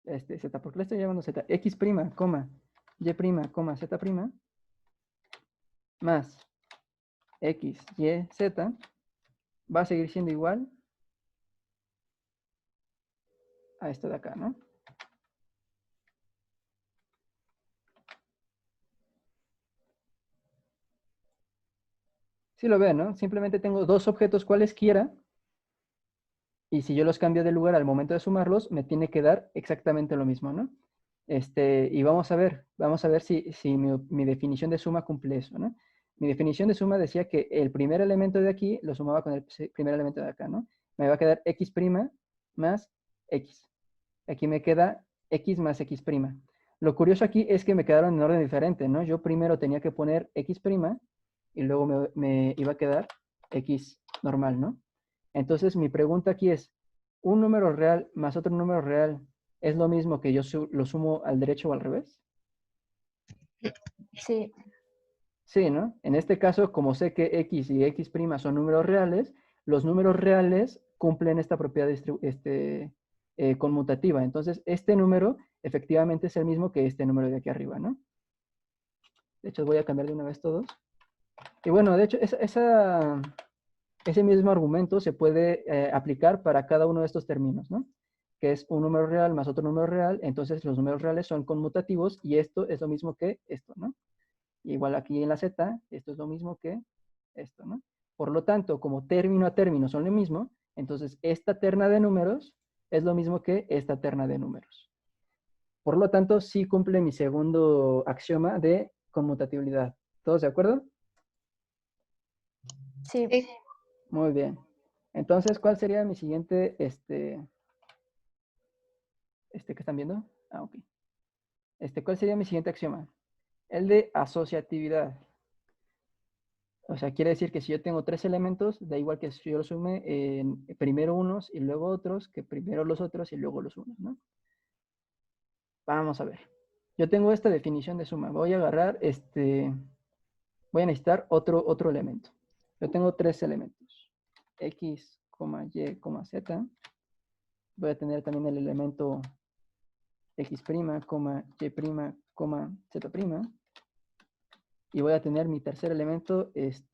Z, ¿por qué le estoy llamando Z? X', Y', Z', más X, Y, Z, va a seguir siendo igual a esto de acá, ¿no? Sí lo ven, ¿no? Simplemente tengo dos objetos cualesquiera y si yo los cambio de lugar al momento de sumarlos, me tiene que dar exactamente lo mismo, ¿no? Y vamos a ver si mi definición de suma cumple eso, ¿no? Mi definición de suma decía que el primer elemento de aquí lo sumaba con el primer elemento de acá, ¿no? Me va a quedar X' más X. Aquí me queda X más X'. Lo curioso aquí es que me quedaron en orden diferente, ¿no? Yo primero tenía que poner X' y luego me iba a quedar X normal, ¿no? Entonces mi pregunta aquí es, ¿un número real más otro número real es lo mismo que yo lo sumo al derecho o al revés? Sí, Sí, ¿no? En este caso, como sé que X y X' son números reales, los números reales cumplen esta propiedad conmutativa. Entonces, este número efectivamente es el mismo que este número de aquí arriba, ¿no? De hecho, voy a cambiar de una vez todos. Y bueno, de hecho, ese mismo argumento se puede aplicar para cada uno de estos términos, ¿no? Que es un número real más otro número real, entonces los números reales son conmutativos y esto es lo mismo que esto, ¿no? Igual aquí en la Z, esto es lo mismo que esto, ¿no? Por lo tanto, como término a término son lo mismo, entonces esta terna de números es lo mismo que esta terna de números. Por lo tanto, sí cumple mi segundo axioma de conmutatividad. ¿Todos de acuerdo? sí. Sí. Muy bien. Entonces, ¿cuál sería mi siguiente, que están viendo? Ah, ok. ¿Cuál sería mi siguiente axioma? El de asociatividad. O sea, quiere decir que si yo tengo tres elementos, da igual que si yo los sume primero unos y luego otros, que primero los otros y luego los unos, ¿no? Vamos a ver. Yo tengo esta definición de suma. Voy a agarrar voy a necesitar otro elemento. Yo tengo tres elementos. X, Y, Z. Voy a tener también el elemento X', Y', Z'. Y voy a tener mi tercer elemento, X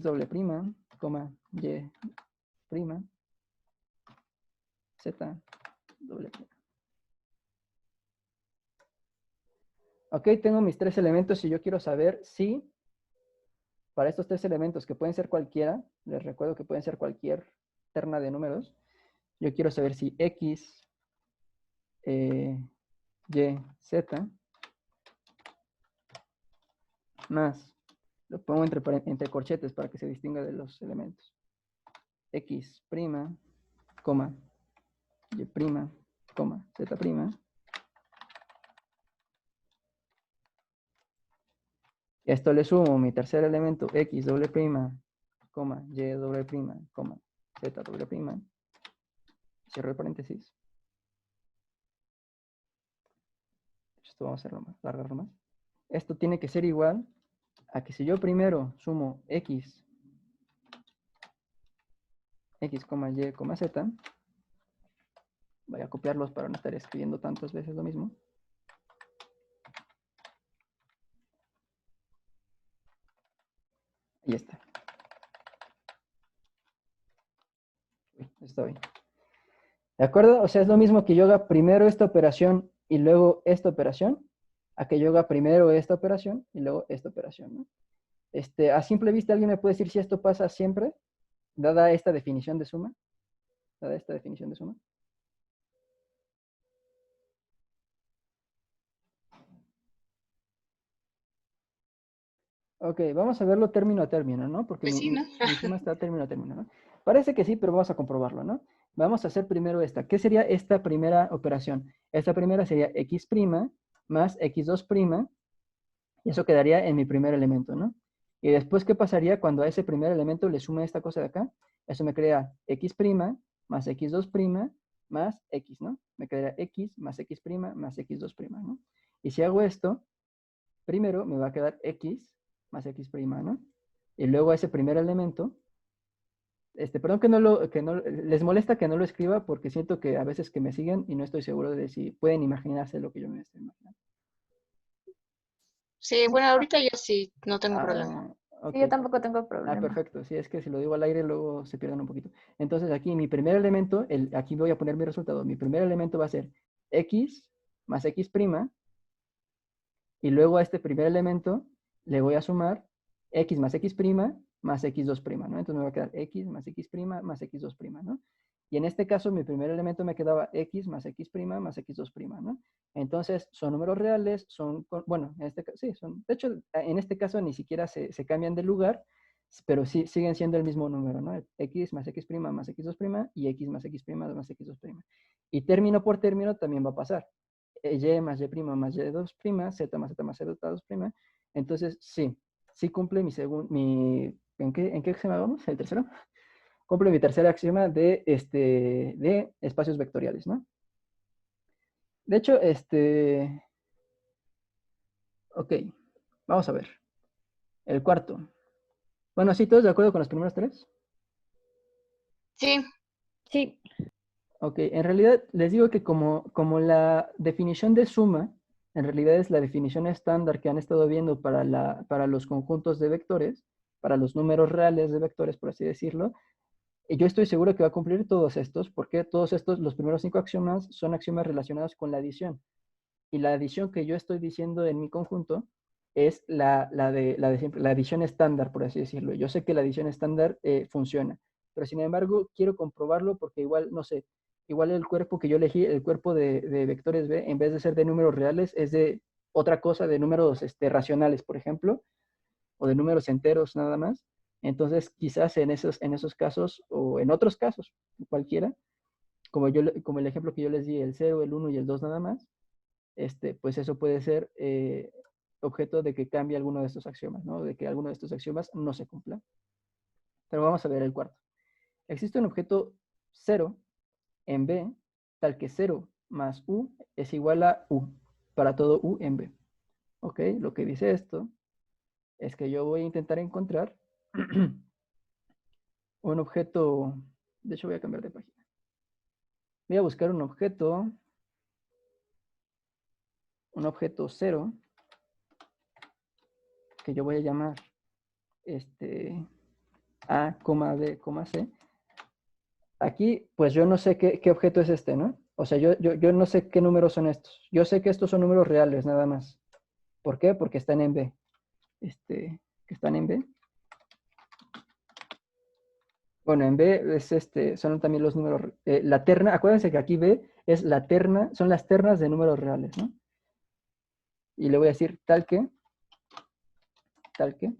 doble prima, Y prima, Z doble prima. Ok, tengo mis tres elementos y yo quiero saber si para estos tres elementos, que pueden ser cualquiera, les recuerdo que pueden ser cualquier terna de números, yo quiero saber si X, Y, Z, más, lo pongo entre corchetes para que se distinga de los elementos. X', Y', Z'. Esto le sumo mi tercer elemento, X doble prima, Y doble prima, Z doble prima. Cierro el paréntesis. Esto vamos a hacerlo más, alargarlo más. Esto tiene que ser igual a que si yo primero sumo X, Y, Z, voy a copiarlos para no estar escribiendo tantas veces lo mismo. Ahí está. Uy, está bien. ¿De acuerdo? O sea, es lo mismo que yo haga primero esta operación y luego esta operación, a que yo haga primero esta operación y luego esta operación, ¿no? A simple vista, ¿alguien me puede decir si esto pasa siempre, dada esta definición de suma? Dada esta definición de suma. Ok, vamos a verlo término a término, ¿no? Porque Pues sí, ¿no? mi suma está término a término, ¿no? Parece que sí, pero vamos a comprobarlo, ¿no? Vamos a hacer primero esta. ¿Qué sería esta primera operación? Esta primera sería x' más x2', y eso quedaría en mi primer elemento, ¿no? Y después, ¿qué pasaría cuando a ese primer elemento le sume esta cosa de acá? Eso me crea x' más x2' más x, ¿no? Me quedaría x más x' más x2', ¿no? Y si hago esto, primero me va a quedar x más x', ¿no? Y luego a ese primer elemento, perdón les molesta que no lo escriba porque siento que a veces que me siguen y no estoy seguro de si pueden imaginarse lo que yo me estoy imaginando. Sí, bueno, ahorita ya sí, no tengo problema. Ah, ok. Sí, yo tampoco tengo Ah, problema. perfecto. Sí, es que si lo digo al aire luego se pierden un poquito. Entonces aquí mi primer elemento, aquí voy a poner mi resultado. Mi primer elemento va a ser x más x', y luego a este primer elemento le voy a sumar x más x' más x2', ¿no? Entonces me va a quedar x más x' más x2', ¿no? Y en este caso mi primer elemento me quedaba x más x' más x2', ¿no? Entonces son números reales, bueno, en este caso, sí, de hecho, en este caso ni siquiera se cambian de lugar, pero sí siguen siendo el mismo número, ¿no? X más x' más x2' y x más x' más x2'. Y término por término también va a pasar. Y más y' más y2', z más z más z2'. Entonces, sí cumple ¿en qué axioma vamos? ¿El tercero? Cumple mi tercer axioma de espacios vectoriales, ¿no? De hecho, ok, vamos a ver. El cuarto. Bueno, sí, todos de acuerdo con los primeros tres. Sí, Sí, Ok, en realidad les digo que como la definición de suma, en realidad es la definición estándar que han estado viendo para los conjuntos de vectores, para los números reales de vectores, por así decirlo, y yo estoy seguro que va a cumplir todos estos, porque todos estos, los primeros 5 axiomas, son axiomas relacionados con la adición. Y la adición que yo estoy diciendo en mi conjunto es la de siempre, la adición estándar, por así decirlo. Yo sé que la adición estándar funciona, pero sin embargo quiero comprobarlo porque igual, no sé, igual el cuerpo que yo elegí, el cuerpo de vectores B, en vez de ser de números reales, es de otra cosa, de números racionales, por ejemplo, o de números enteros nada más. Entonces, quizás en esos casos, o en otros casos, cualquiera, como el ejemplo que yo les di, el 0, el 1 y el 2 nada más, pues eso puede ser objeto de que cambie alguno de estos axiomas, ¿no? De que alguno de estos axiomas no se cumpla. Pero vamos a ver el cuarto. Existe un objeto 0 en B, tal que 0 más U es igual a U, para todo U en B. ¿Ok? Lo que dice esto es que yo voy a intentar encontrar un objeto, de hecho voy a cambiar de página. Voy a buscar un objeto 0, que yo voy a llamar A, B, C. Aquí, pues yo no sé qué objeto es ¿no? O sea, yo no sé qué números son estos. Yo sé que estos son números reales, nada más. ¿Por qué? Porque están en B. Que están en B. Bueno, en B son también los números, la terna, acuérdense que aquí B es la terna, son las ternas de números reales, ¿no? Y le voy a decir tal que, A, B,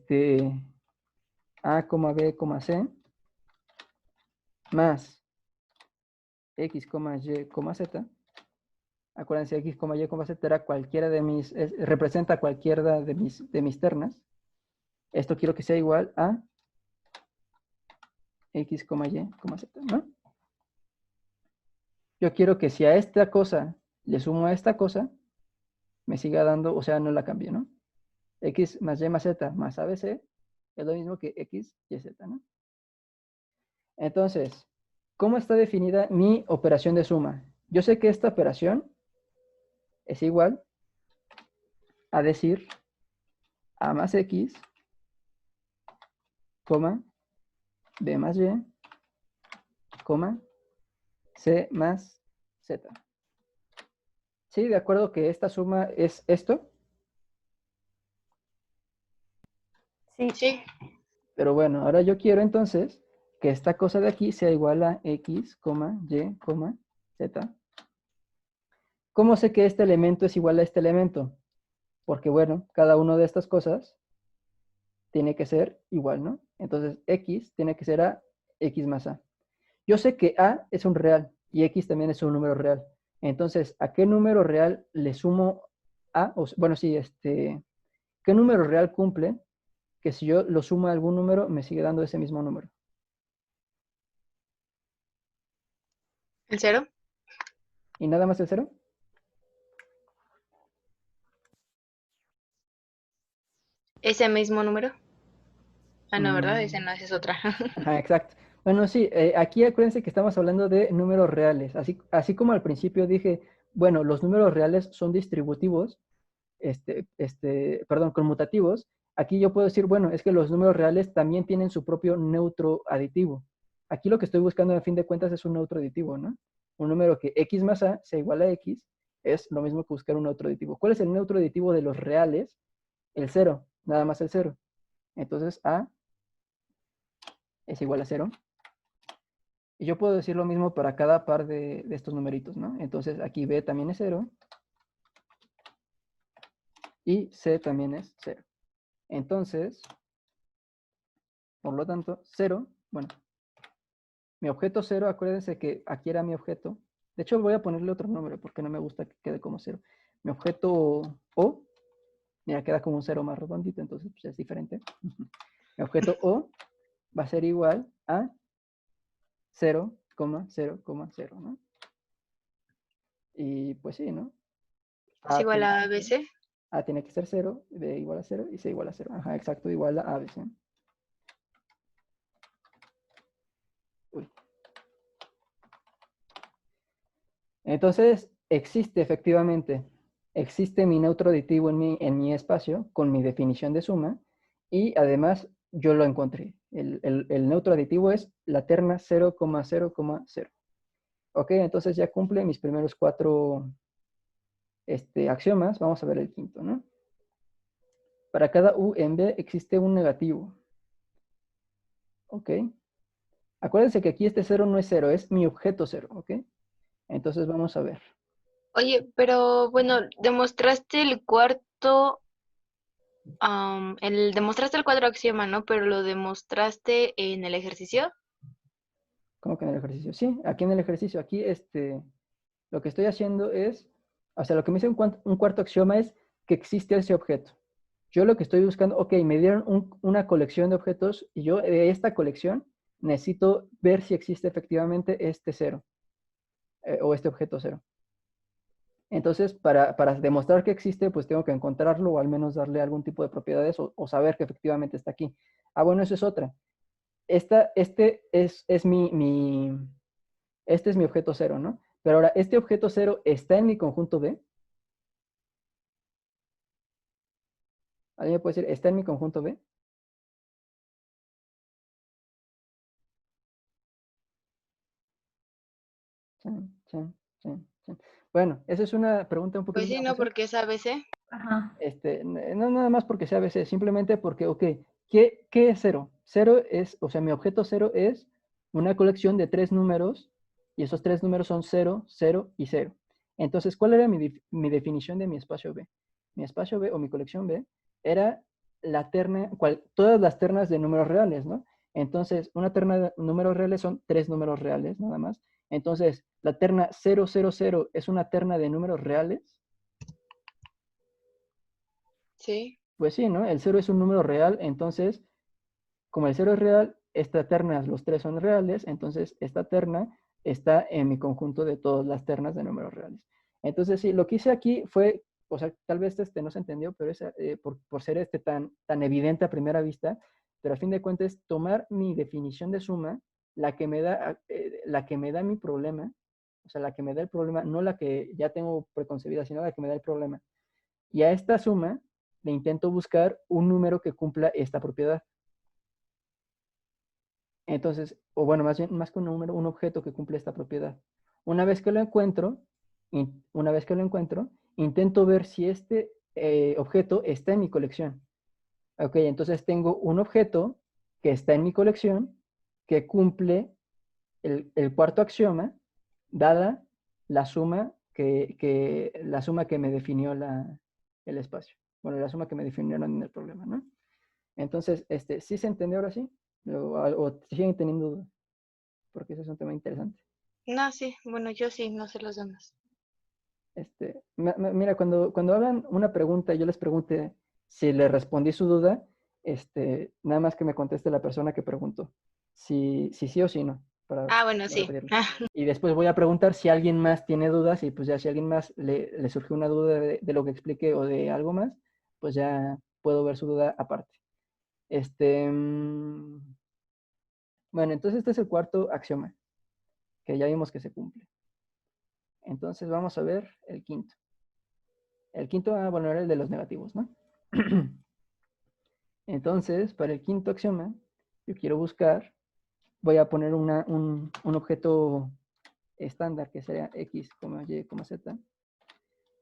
C, más X, Y, Z. Acuérdense, X, Y, Z era cualquiera representa cualquiera de mis ternas. Esto quiero que sea igual a X, Y, Z, ¿no? Yo quiero que si a esta cosa le sumo a esta cosa, me siga dando, o sea, no la cambie, ¿no? X más Y más Z más ABC es lo mismo que X, Y, Z, ¿no? Entonces, ¿cómo está definida mi operación de suma? Yo sé que esta operación es igual a decir A más X, coma, B más Y, coma, C más Z. ¿Sí? ¿De acuerdo que esta suma es esto? Sí. Sí. Pero bueno, ahora yo quiero entonces que esta cosa de aquí sea igual a X, Y, Z. ¿Cómo sé que este elemento es igual a este elemento? Porque bueno, cada una de estas cosas tiene que ser igual, ¿no? Entonces X tiene que ser a X más A. Yo sé que A es un real y X también es un número real. Entonces, ¿a qué número real le sumo A? Bueno, sí, ¿qué número real cumple que si yo lo sumo a algún número me sigue dando ese mismo número? ¿El cero? ¿Y nada más el cero? ¿Ese mismo número? Ah, no, ¿verdad? Ese Mm, no, esa es otra. ajá, exacto. Bueno, sí, aquí acuérdense que estamos hablando de números reales. Así como al principio dije, bueno, los números reales son distributivos, perdón, conmutativos. Aquí yo puedo decir, bueno, es que los números reales también tienen su propio neutro aditivo. Aquí lo que estoy buscando a fin de cuentas es un neutro aditivo, ¿no? Un número que X más A sea igual a X es lo mismo que buscar un neutro aditivo. ¿Cuál es el neutro aditivo de los reales? El cero, nada más el cero. Entonces A es igual a cero. Y yo puedo decir lo mismo para cada par de estos numeritos, ¿no? Entonces aquí B también es cero y C también es cero. Entonces, por lo tanto, cero, bueno, mi objeto cero, acuérdense que aquí era mi objeto. De hecho, voy a ponerle otro nombre porque no me gusta que quede como cero. Mi objeto O, mira, queda como un cero más redondito, entonces pues, es diferente. Mi objeto O va a ser igual a 0,0,0, ¿no? Y pues sí, ¿no? ¿Es A igual tiene que a ser 0. ABC? A tiene que ser 0, B igual a 0 y C igual a 0. Ajá, exacto, igual a ABC. Uy. Entonces, existe efectivamente, existe mi neutro aditivo en mi espacio con mi definición de suma y además yo lo encontré. El neutro aditivo es la terna 0,0,0. Ok, entonces ya cumple mis primeros 4 axiomas. Vamos a ver el quinto, ¿no? Para cada U en B existe un negativo. Ok. Acuérdense que aquí este 0 no es 0, es mi objeto 0, ¿ok? Entonces vamos a ver. Oye, pero bueno, demostraste el cuarto, demostraste el cuadro axioma, ¿no? Pero lo demostraste en el ejercicio. ¿Cómo que en el ejercicio? Sí, aquí en el ejercicio. Aquí lo que estoy haciendo es, o sea, lo que me dice un cuarto axioma es que existe ese objeto. Yo lo que estoy buscando, ok, me dieron una colección de objetos y yo de esta colección necesito ver si existe efectivamente este cero o este objeto cero. Entonces, para demostrar que existe, pues tengo que encontrarlo o al menos darle algún tipo de propiedades o saber que efectivamente está aquí. Ah, bueno, eso es otra. Este es mi objeto cero, ¿no? Pero ahora, ¿este objeto cero está en mi conjunto B? ¿Alguien me puede decir, está en mi conjunto B? Chan, chan, chan, chan. Bueno, esa es una pregunta un Pues poquito sí, ¿no? confusa. Porque es ABC. Ajá. No nada más porque sea ABC, simplemente porque, ok, ¿qué es cero? Cero es, o sea, mi objeto cero es una colección de 3 números y esos 3 números son 0, 0 y 0. Entonces, ¿cuál era mi definición de mi espacio B? Mi espacio B o mi colección B era la terna, todas las ternas de números reales, ¿no? Entonces, una terna de números reales son 3 números reales, nada más. Entonces, la terna 0, 0, 0 es una terna de números reales. Sí. Pues sí, ¿no? El cero es un número real, entonces, como el cero es real, esta terna, los tres son reales, entonces esta terna está en mi conjunto de todas las ternas de números reales. Entonces, sí, lo que hice aquí fue, o sea, tal vez no se entendió, pero es por ser tan evidente a primera vista, pero a fin de cuentas, tomar mi definición de suma, la que me da mi problema, o sea, la que me da el problema, no la que ya tengo preconcebida, sino la que me da el problema. Y a esta suma le intento buscar un número que cumpla esta propiedad. Entonces, o bueno, más bien, más que un número, un objeto que cumple esta propiedad. Una vez que lo encuentro, intento ver si este objeto está en mi colección. Ok, entonces tengo un objeto que está en mi colección que cumple el cuarto axioma, dada la suma que me definió el espacio. Bueno, la suma que me definieron en el problema, ¿no? Entonces, ¿sí se entendió ahora sí? ¿O siguen teniendo dudas? Porque ese es un tema interesante. No, sí, bueno, yo sí, no sé los demás. Mira, cuando hagan una pregunta, yo les pregunte si le respondí su duda, nada más que me conteste la persona que preguntó, si sí o si no, Ah, bueno, para sí. repetirlo. Y después voy a preguntar si alguien más tiene dudas y pues ya si alguien más le surgió una duda de lo que expliqué o de algo más, pues ya puedo ver su duda aparte. Bueno, entonces este es el cuarto axioma, que ya vimos que se cumple. Entonces vamos a ver el quinto. El quinto, bueno, era el de los negativos, ¿no? Entonces, para el quinto axioma, yo quiero buscar, voy a poner un objeto estándar que sería x, y, z.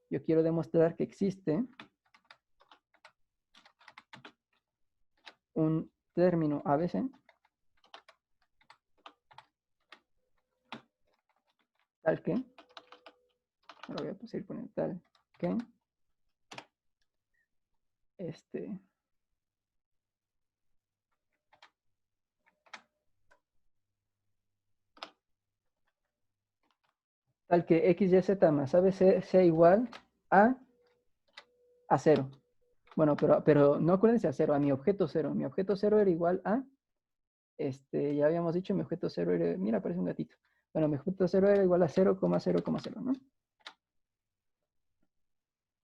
Yo quiero demostrar que existe un término ABC tal que, lo voy a seguir poniendo tal que, tal que x, y, z más ABC sea igual a 0. Bueno, pero no acuérdense a 0, a mi objeto 0. Mi objeto 0 era igual a, ya habíamos dicho, mi objeto 0 era, mira, parece un gatito. Bueno, mi objeto 0 era igual a 0,0,0, ¿no?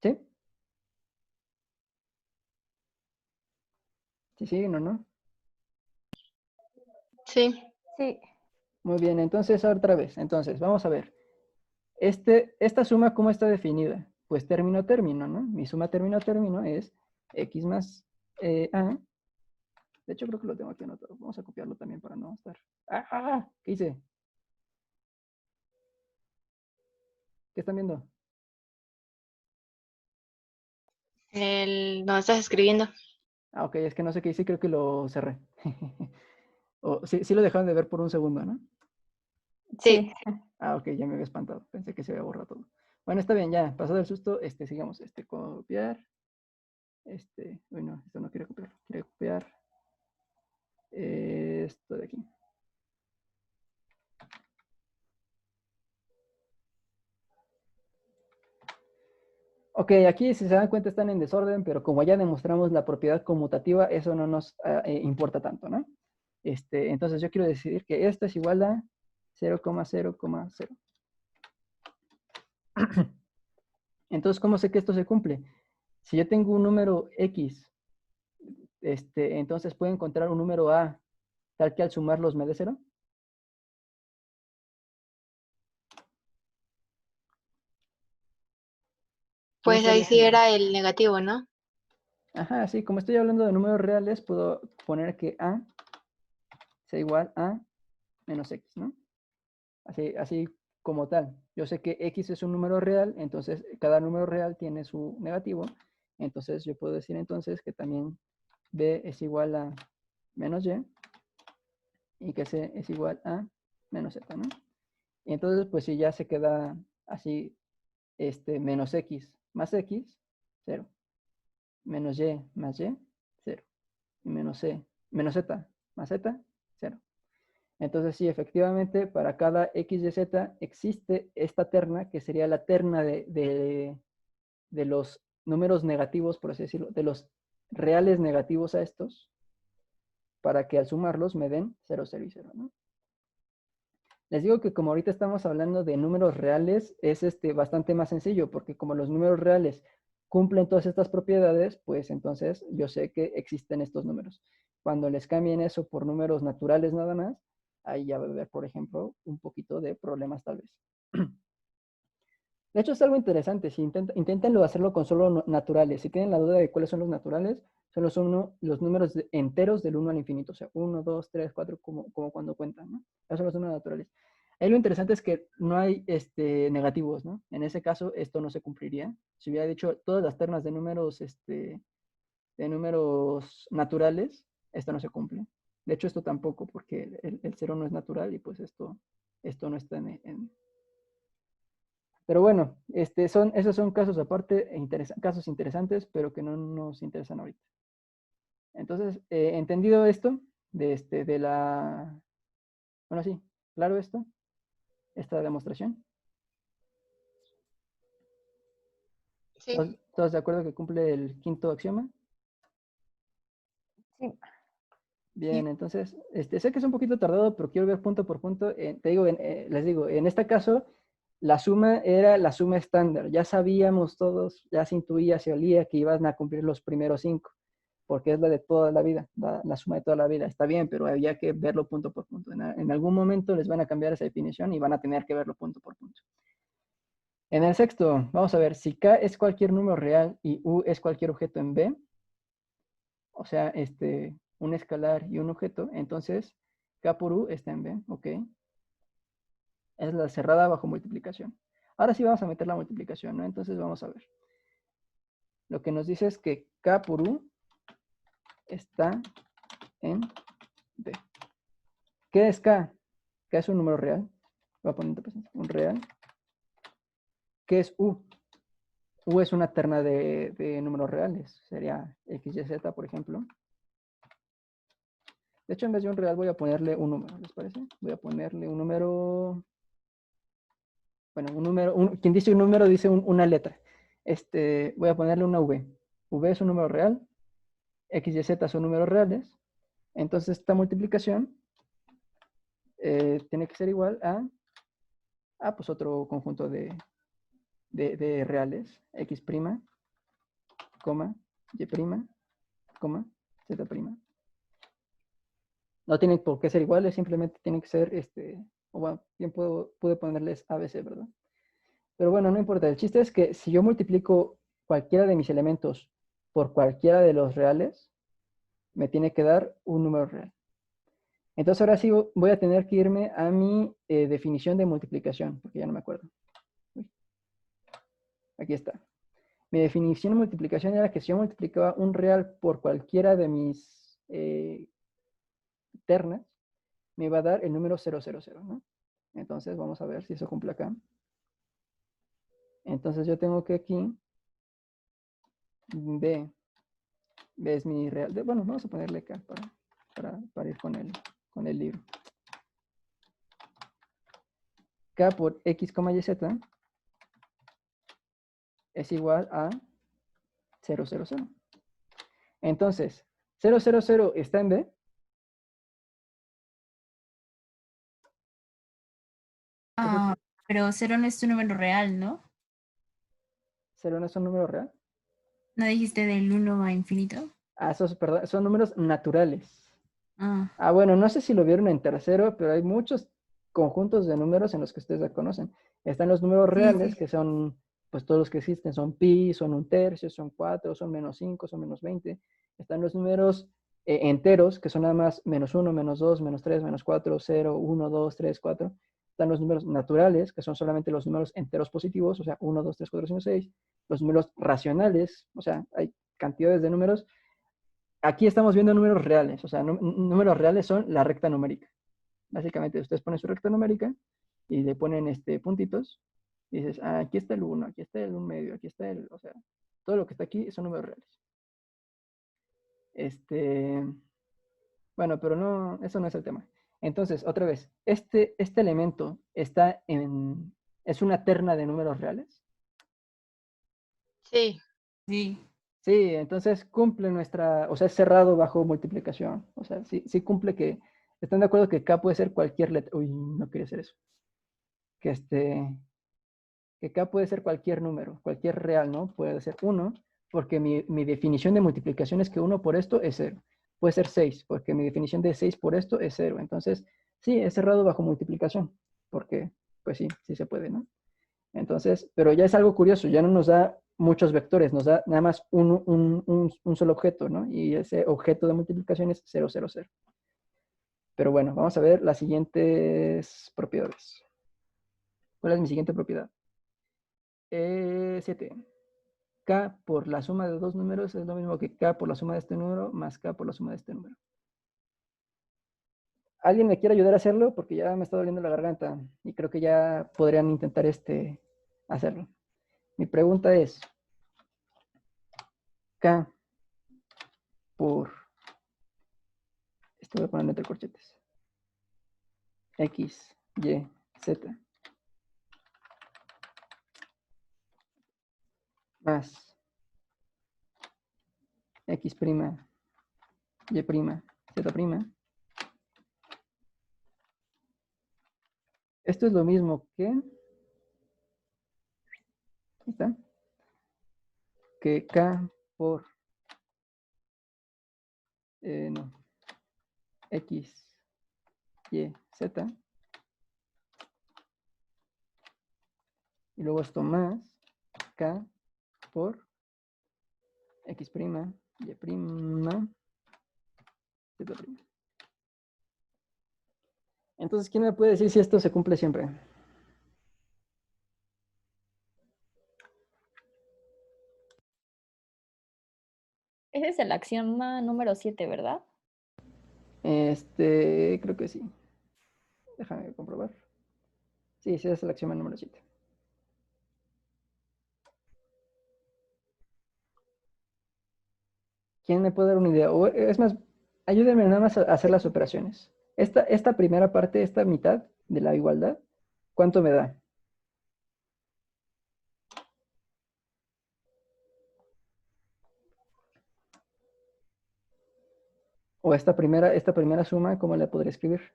¿Sí? ¿Sí siguen o no? Sí. Sí. Muy bien, entonces otra vez. Entonces, vamos a ver. Esta suma, ¿cómo está definida? Pues término, ¿no? Mi suma término es x más a. De hecho, creo que lo tengo aquí anotado. Vamos a copiarlo también para no estar. ¿Qué hice? ¿Qué están viendo? No estás escribiendo. Ok, es que no sé qué hice, creo que lo cerré. Sí lo dejaron de ver por un segundo, ¿no? Sí. Sí. Ok, ya me había espantado. Pensé que se había borrado todo. Bueno, está bien, ya. Pasado el susto, sigamos. Copiar. Bueno, esto no quiero copiar. Quiero copiar esto de aquí. Ok, aquí si se dan cuenta están en desorden, pero como ya demostramos la propiedad conmutativa, eso no nos importa tanto, ¿no? Entonces yo quiero decir que esto es igual a 0,0,0. Entonces, ¿cómo sé que esto se cumple? Si yo tengo un número X, entonces puedo encontrar un número A tal que al sumarlos me dé 0. ¿Quién Pues ahí sería sí ese? era el negativo, ¿no? Ajá, sí, como estoy hablando de números reales, puedo poner que A sea igual a menos X, ¿no? Así como tal. Yo sé que X es un número real, entonces cada número real tiene su negativo. Entonces yo puedo decir entonces que también B es igual a menos Y y que C es igual a menos Z, ¿no? Y entonces pues si ya se queda así, menos X más X, 0. Menos Y más Y, 0. Y menos Z más Z, 0. Entonces, sí, efectivamente, para cada x y z existe esta terna, que sería la terna de los números negativos, por así decirlo, de los reales negativos a estos, para que al sumarlos me den 0, 0 y 0, ¿no? Les digo que como ahorita estamos hablando de números reales, es bastante más sencillo, porque como los números reales cumplen todas estas propiedades, pues entonces yo sé que existen estos números. Cuando les cambien eso por números naturales nada más, ahí ya va a haber, por ejemplo, un poquito de problemas tal vez. De hecho, es algo interesante. Si inténtenlo hacerlo con solo naturales. Si tienen la duda de cuáles son los naturales, son los números enteros del 1 al infinito. O sea, 1, 2, 3, 4, como cuando cuentan, ¿no? Esos son los números naturales. Ahí lo interesante es que no hay negativos, ¿no? En ese caso, esto no se cumpliría. Si hubiera dicho todas las ternas de números naturales, esto no se cumple. De hecho, esto tampoco, porque el 0 no es natural y pues esto no está en. Pero bueno, esos son casos aparte, casos interesantes, pero que no nos interesan ahorita. Entonces, entendido esto, bueno, sí, claro esto, esta demostración. Sí, ¿Todos de acuerdo que cumple el quinto axioma? Sí. Bien, entonces, sé que es un poquito tardado, pero quiero ver punto por punto. Te digo, les digo, en este caso, la suma era la suma estándar. Ya sabíamos todos, ya se intuía, se olía que iban a cumplir los primeros 5, porque es la de toda la vida, la suma de toda la vida. Está bien, pero había que verlo punto por punto. En algún momento les van a cambiar esa definición y van a tener que verlo punto por punto. En el sexto, vamos a ver, si K es cualquier número real y U es cualquier objeto en B, o sea, un escalar y un objeto, entonces K por U está en B, ¿ok? Es la cerrada bajo multiplicación. Ahora sí vamos a meter la multiplicación, ¿no? Entonces vamos a ver. Lo que nos dice es que K por U está en B. ¿Qué es K? K es un número real. Voy a poner entre paréntesis, un real. ¿Qué es U? U es una terna de números reales. Sería X, Y, Z, por ejemplo. De hecho, en vez de un real voy a ponerle un número, ¿les parece? Voy a ponerle un número. Bueno, un número. Quien dice un número dice una letra. Voy a ponerle una V. V es un número real. X, Y, Z son números reales. Entonces, esta multiplicación tiene que ser igual a pues otro conjunto de reales. X', coma, Y', coma, Z'. No tienen por qué ser iguales, simplemente tienen que ser, o bueno, bien pude ponerles ABC, ¿verdad? Pero bueno, no importa. El chiste es que si yo multiplico cualquiera de mis elementos por cualquiera de los reales, me tiene que dar un número real. Entonces ahora sí voy a tener que irme a mi definición de multiplicación, porque ya no me acuerdo. Uy, aquí está. Mi definición de multiplicación era que si yo multiplicaba un real por cualquiera de mis ternas, me va a dar el número 000, ¿no? Entonces vamos a ver si eso cumple acá. Entonces yo tengo que aquí B es mi real. Bueno, vamos a ponerle acá para ir con el libro. K por X, Y, Z es igual a 000. Entonces, 000 está en B. Ah, pero cero no es tu número real, ¿no? 0 no es un número real. ¿No dijiste del 1 a infinito? Ah, perdón, son números naturales. Ah, Bueno, no sé si lo vieron en tercero, pero hay muchos conjuntos de números en los que ustedes ya conocen. Están los números sí, reales, sí. que son, pues todos los que existen, son pi, son un tercio, son 4, son -5, son -20. Están los números enteros, que son nada más -1, -2, -3, -4, 0, 1, 2, 3, 4. Están los números naturales, que son solamente los números enteros positivos, o sea, 1, 2, 3, 4, 5, 6. Los números racionales, o sea, hay cantidades de números. Aquí estamos viendo números reales, o sea, números reales son la recta numérica. Básicamente, ustedes ponen su recta numérica y le ponen puntitos y dices, aquí está el 1, aquí está el 1 medio, aquí está o sea, todo lo que está aquí son números reales. Bueno, pero no, eso no es el tema. Entonces, otra vez, este elemento es una terna de números reales. sí, Sí. Sí, entonces cumple o sea, es cerrado bajo multiplicación. O sea, sí cumple ¿están de acuerdo que K puede ser cualquier letra? Uy, no quería hacer eso. Que K puede ser cualquier número, cualquier real, ¿no? Puede ser 1, porque mi definición de multiplicación es que 1 por esto es 0. Puede ser 6, porque mi definición de 6 por esto es 0. Entonces, sí, es cerrado bajo multiplicación, porque, pues sí se puede, ¿no? Entonces, pero ya es algo curioso, ya no nos da muchos vectores, nos da nada más un solo objeto, ¿no? Y ese objeto de multiplicación es 0, 0, 0. Pero bueno, vamos a ver las siguientes propiedades. ¿Cuál es mi siguiente propiedad? 7. K por la suma de dos números es lo mismo que K por la suma de este número más K por la suma de este número. ¿Alguien me quiere ayudar a hacerlo? Porque ya me está doliendo la garganta y creo que ya podrían intentar hacerlo. Mi pregunta es, K por, esto voy a poner entre corchetes, X, Y, Z, más X', Y', Z'. Esto es lo mismo que, ahí está, que K por, no, X, Y, Z, y luego esto más K por X', Y', Z'. Entonces, ¿quién me puede decir si esto se cumple siempre? Ese es el axioma número 7, ¿verdad? Creo que sí. Déjame comprobar. Sí, ese es el axioma número 7. ¿Quién me puede dar una idea? O, es más, ayúdenme nada más a hacer las operaciones. Esta primera parte, esta mitad de la igualdad, ¿cuánto me da? O esta primera suma, ¿cómo la podría escribir?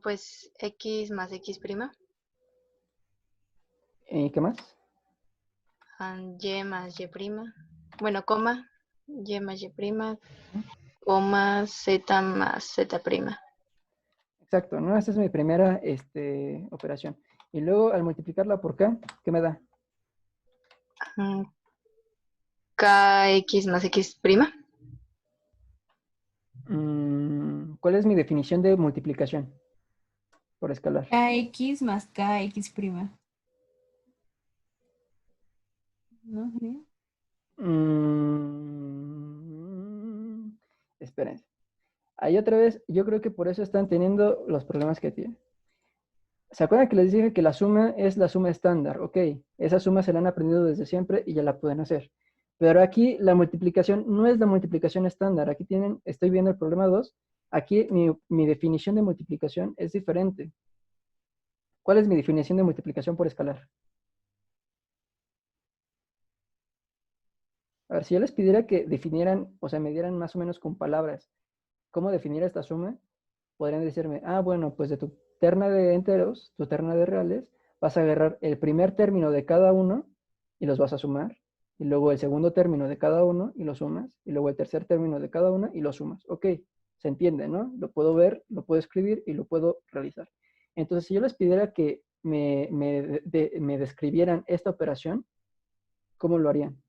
Pues X más X prima, ¿Y qué más? Y más Y prima, bueno, coma, Y más Y prima, coma, Z más Z prima. Exacto, ¿no? Esta es mi primera operación. Y luego, al multiplicarla por K, ¿qué me da? Mm, KX más X prima, ¿Cuál es mi definición de multiplicación por escalar? KX más KX prima. ¿No? ¿Sí? Espérense. Ahí otra vez, yo creo que por eso están teniendo los problemas que tienen. ¿Se acuerdan que les dije que la suma es la suma estándar? Ok, esa suma se la han aprendido desde siempre y ya la pueden hacer. Pero aquí la multiplicación no es la multiplicación estándar. Aquí tienen, estoy viendo el problema 2. Aquí mi definición de multiplicación es diferente. ¿Cuál es mi definición de multiplicación por escalar? A ver, si yo les pidiera que definieran, o sea, me dieran más o menos con palabras cómo definir esta suma, podrían decirme, bueno, pues de tu terna de enteros, tu terna de reales, vas a agarrar el primer término de cada uno y los vas a sumar, y luego el segundo término de cada uno y lo sumas, y luego el tercer término de cada uno y lo sumas. Ok, se entiende, ¿no? Lo puedo ver, lo puedo escribir y lo puedo realizar. Entonces, si yo les pidiera que me describieran esta operación, ¿cómo lo harían?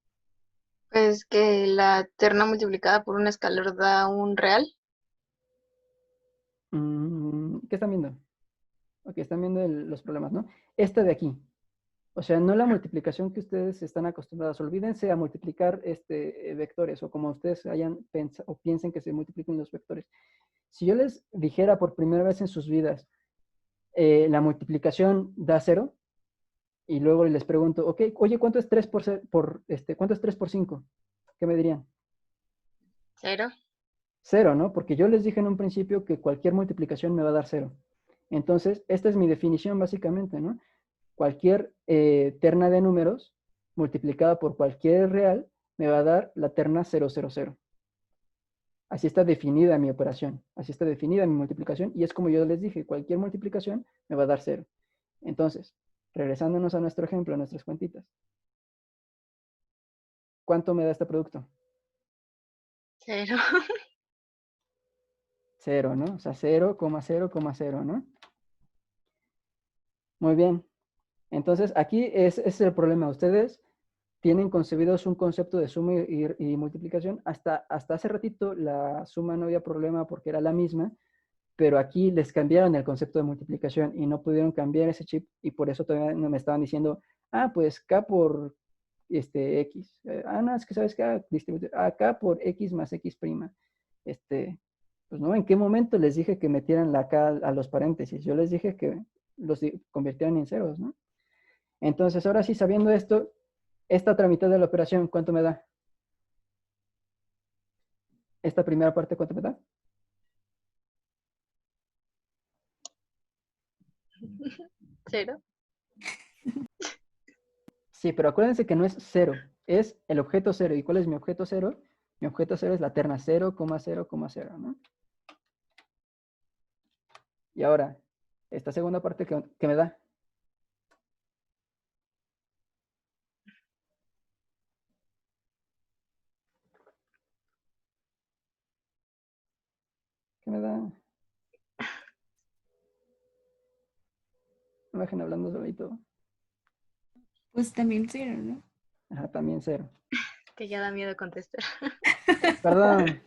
pues que la terna multiplicada por un escalar da un real. ¿Qué están viendo? Ok, están viendo los problemas, ¿no? Esta de aquí. O sea, no la multiplicación que ustedes están acostumbrados. Olvídense a multiplicar vectores o como ustedes hayan pensado o piensen que se multipliquen los vectores. Si yo les dijera por primera vez en sus vidas, la multiplicación da 0, y luego les pregunto, ok, oye, ¿cuánto es 3 cuánto es 3 por 5? ¿Qué me dirían? 0. 0, ¿no? Porque yo les dije en un principio que cualquier multiplicación me va a dar 0. Entonces, esta es mi definición básicamente, ¿no? Cualquier terna de números multiplicada por cualquier real me va a dar la terna 0, 0, 0. Así está definida mi operación, así está definida mi multiplicación y es como yo les dije, cualquier multiplicación me va a dar 0. Entonces, regresándonos a nuestro ejemplo, a nuestras cuentitas. ¿Cuánto me da este producto? 0. 0, ¿no? O sea, 0,0,0, ¿no? Muy bien. Entonces, aquí ese es el problema. Ustedes tienen concebidos un concepto de suma y multiplicación. Hasta hace ratito la suma no había problema porque era la misma, pero aquí les cambiaron el concepto de multiplicación y no pudieron cambiar ese chip y por eso todavía no me estaban diciendo, pues K por X. No, es que sabes que K por X más X prima. Pues no, ¿en qué momento les dije que metieran la K a los paréntesis? Yo les dije que los convirtieran en ceros, ¿no? Entonces, ahora sí, sabiendo esto, esta otra mitad de la operación, ¿cuánto me da? Esta primera parte, ¿cuánto me da? ¿Cero? Sí, pero acuérdense que no es cero, es el objeto cero. ¿Y cuál es mi objeto cero? Mi objeto cero es la terna 0,0,0, ¿no? Y ahora, esta segunda parte que me da. ¿Qué me da? No me dejen hablando solito. Pues también cero, ¿no? Ajá, también cero. Que ya da miedo contestar. Perdón.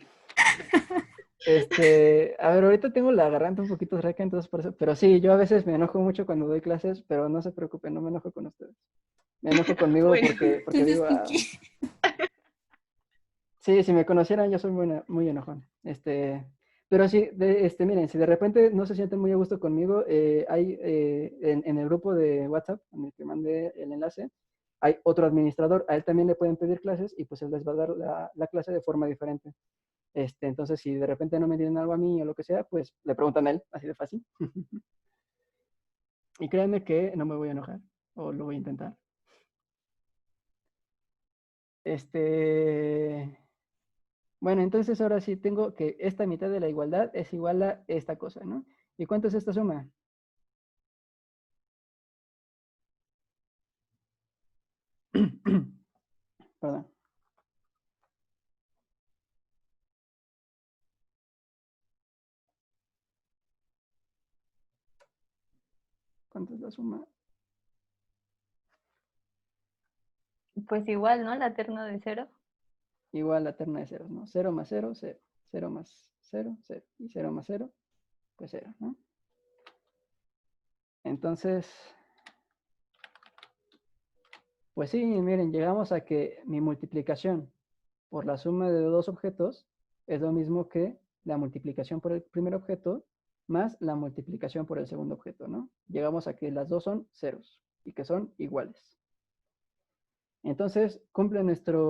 A ver, ahorita tengo la garganta un poquito seca, entonces por eso. Pero sí, yo a veces me enojo mucho cuando doy clases, pero no se preocupen, no me enojo con ustedes. Me enojo conmigo Bueno, porque Entonces, digo, ¿con qué? sí, si me conocieran, yo soy muy enojón. Pero sí, miren, si de repente no se sienten muy a gusto conmigo, hay en el grupo de WhatsApp, en el que mandé el enlace, hay otro administrador, a él también le pueden pedir clases y pues él les va a dar la clase de forma diferente. Entonces, si de repente no me entienden algo a mí o lo que sea, pues le preguntan a él, así de fácil. Y créanme que no me voy a enojar, o lo voy a intentar. Bueno, entonces ahora sí tengo que esta mitad de la igualdad es igual a esta cosa, ¿no? ¿Y cuánto es esta suma? Perdón. ¿Cuánto es la suma? Pues igual, ¿no? La terna de cero. Igual la terna de ceros, ¿no? 0 más 0, 0. 0 más 0, 0. Y 0 más 0, pues 0, ¿no? Entonces, pues sí, miren, llegamos a que mi multiplicación por la suma de dos objetos es lo mismo que la multiplicación por el primer objeto más la multiplicación por el segundo objeto, ¿no? Llegamos a que las dos son ceros y que son iguales. Entonces, cumple ¿nuestro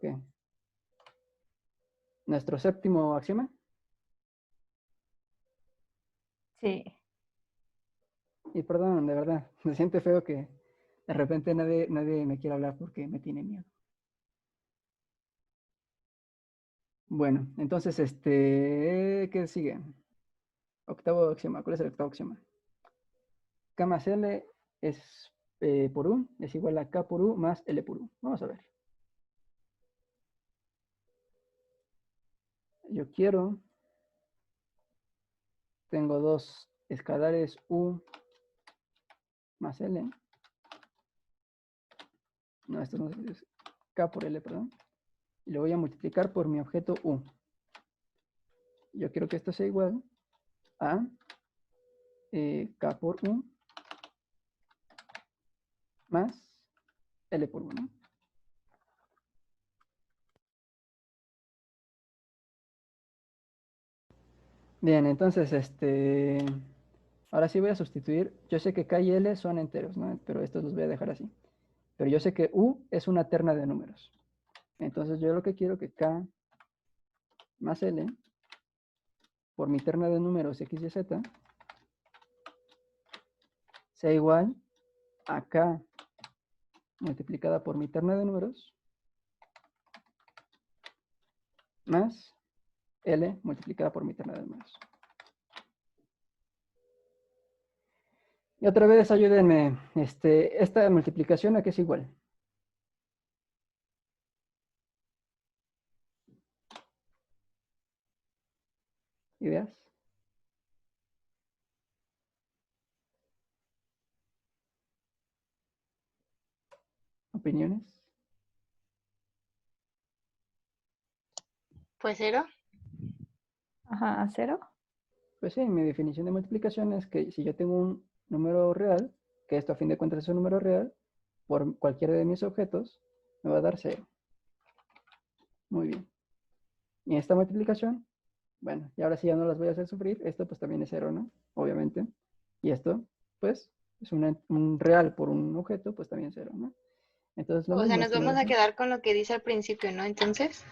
qué? Nuestro séptimo axioma. Sí. Y perdón, de verdad, me siente feo que de repente nadie me quiera hablar porque me tiene miedo. Bueno, entonces, ¿qué sigue? Octavo axioma. ¿Cuál es el octavo axioma? K más L es por U, es igual a K por U más L por U. Vamos a ver. Yo tengo dos escalares U más L. No, esto no es K por L, perdón. Y lo voy a multiplicar por mi objeto U. Yo quiero que esto sea igual a K por U más L por 1. Bien, entonces, ahora sí voy a sustituir. Yo sé que K y L son enteros, ¿no? Pero estos los voy a dejar así. Pero yo sé que U es una terna de números. Entonces yo lo que quiero que K más L por mi terna de números X y Z sea igual a K multiplicada por mi terna de números más L multiplicada por mi terna de números. Y otra vez ayúdenme, esta multiplicación a qué es igual. ¿Ideas? opiniones? Pues 0. Ajá, ¿a 0? Pues sí, mi definición de multiplicación es que si yo tengo un número real, que esto a fin de cuentas es un número real, por cualquiera de mis objetos, me va a dar 0. Muy bien. Y esta multiplicación, bueno, y ahora sí ya no las voy a hacer sufrir, esto pues también es 0, ¿no? Obviamente. Y esto, pues, es un real por un objeto, pues también 0, ¿no? Entonces, lo O sea, mismo, nos vamos a estimados, ¿no? quedar con lo que dice al principio, ¿no? Entonces,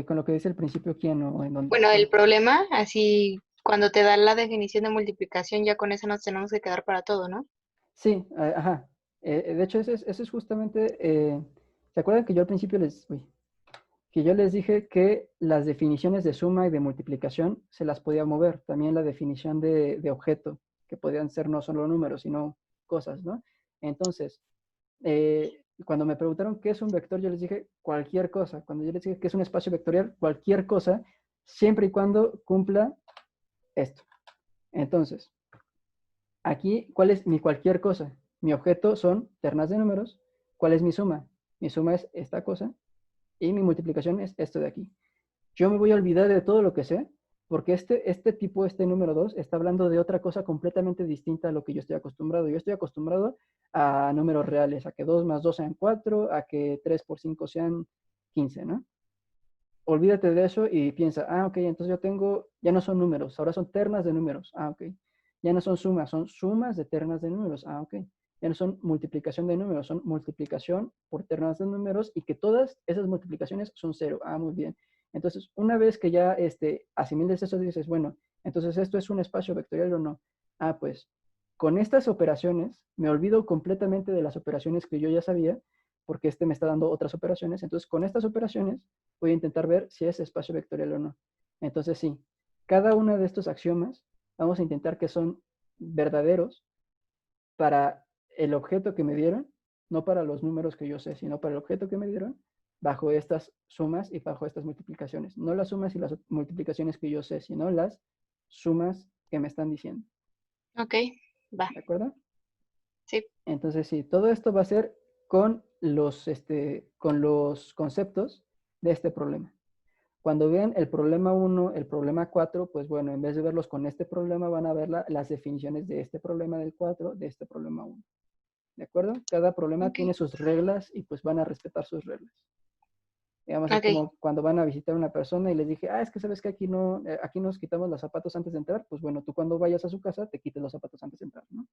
Con lo que dice el principio, ¿quién o en dónde? bueno, el ¿Cuál? problema, así, cuando te da la definición de multiplicación, ya con eso nos tenemos que quedar para todo, ¿no? Sí, ajá. De hecho, ese es justamente, ¿se acuerdan que yo al principio que yo les dije que las definiciones de suma y de multiplicación se las podía mover? También la definición de objeto, que podían ser no solo números, sino cosas, ¿no? Entonces, cuando me preguntaron qué es un vector, yo les dije cualquier cosa. Cuando yo les dije que es un espacio vectorial, cualquier cosa, siempre y cuando cumpla esto. Entonces, aquí, ¿cuál es mi cualquier cosa? Mi objeto son ternas de números. ¿Cuál es mi suma? Mi suma es esta cosa y mi multiplicación es esto de aquí. Yo me voy a olvidar de todo lo que sé porque este número 2, está hablando de otra cosa completamente distinta a lo que yo estoy acostumbrado. Yo estoy acostumbrado a números reales, a que 2 más 2 sean 4, a que 3 por 5 sean 15, ¿no? Olvídate de eso y piensa, ok, entonces yo tengo, ya no son números, ahora son ternas de números, ok. Ya no son sumas, son sumas de ternas de números, ok. Ya no son multiplicación de números, son multiplicación por ternas de números y que todas esas multiplicaciones son 0, muy bien. Entonces, una vez que ya asimiles eso, dices, bueno, entonces esto es un espacio vectorial o no. Pues con estas operaciones me olvido completamente de las operaciones que yo ya sabía porque me está dando otras operaciones. Entonces, con estas operaciones voy a intentar ver si es espacio vectorial o no. Entonces, sí, cada uno de estos axiomas vamos a intentar que son verdaderos para el objeto que me dieron, no para los números que yo sé, sino para el objeto que me dieron, bajo estas sumas y bajo estas multiplicaciones. No las sumas y las multiplicaciones que yo sé, sino las sumas que me están diciendo. Ok, va. ¿De acuerdo? Sí. Entonces, sí, todo esto va a ser con con los conceptos de este problema. Cuando vean el problema 1, el problema 4, pues bueno, en vez de verlos con este problema, van a ver las definiciones de este problema del 4, de este problema 1. ¿De acuerdo? Cada problema Ok. tiene sus reglas y pues van a respetar sus reglas. Digamos, es Ok. como cuando van a visitar a una persona y les dije, es que sabes que aquí no, aquí nos quitamos los zapatos antes de entrar. Pues bueno, tú cuando vayas a su casa te quites los zapatos antes de entrar, ¿no?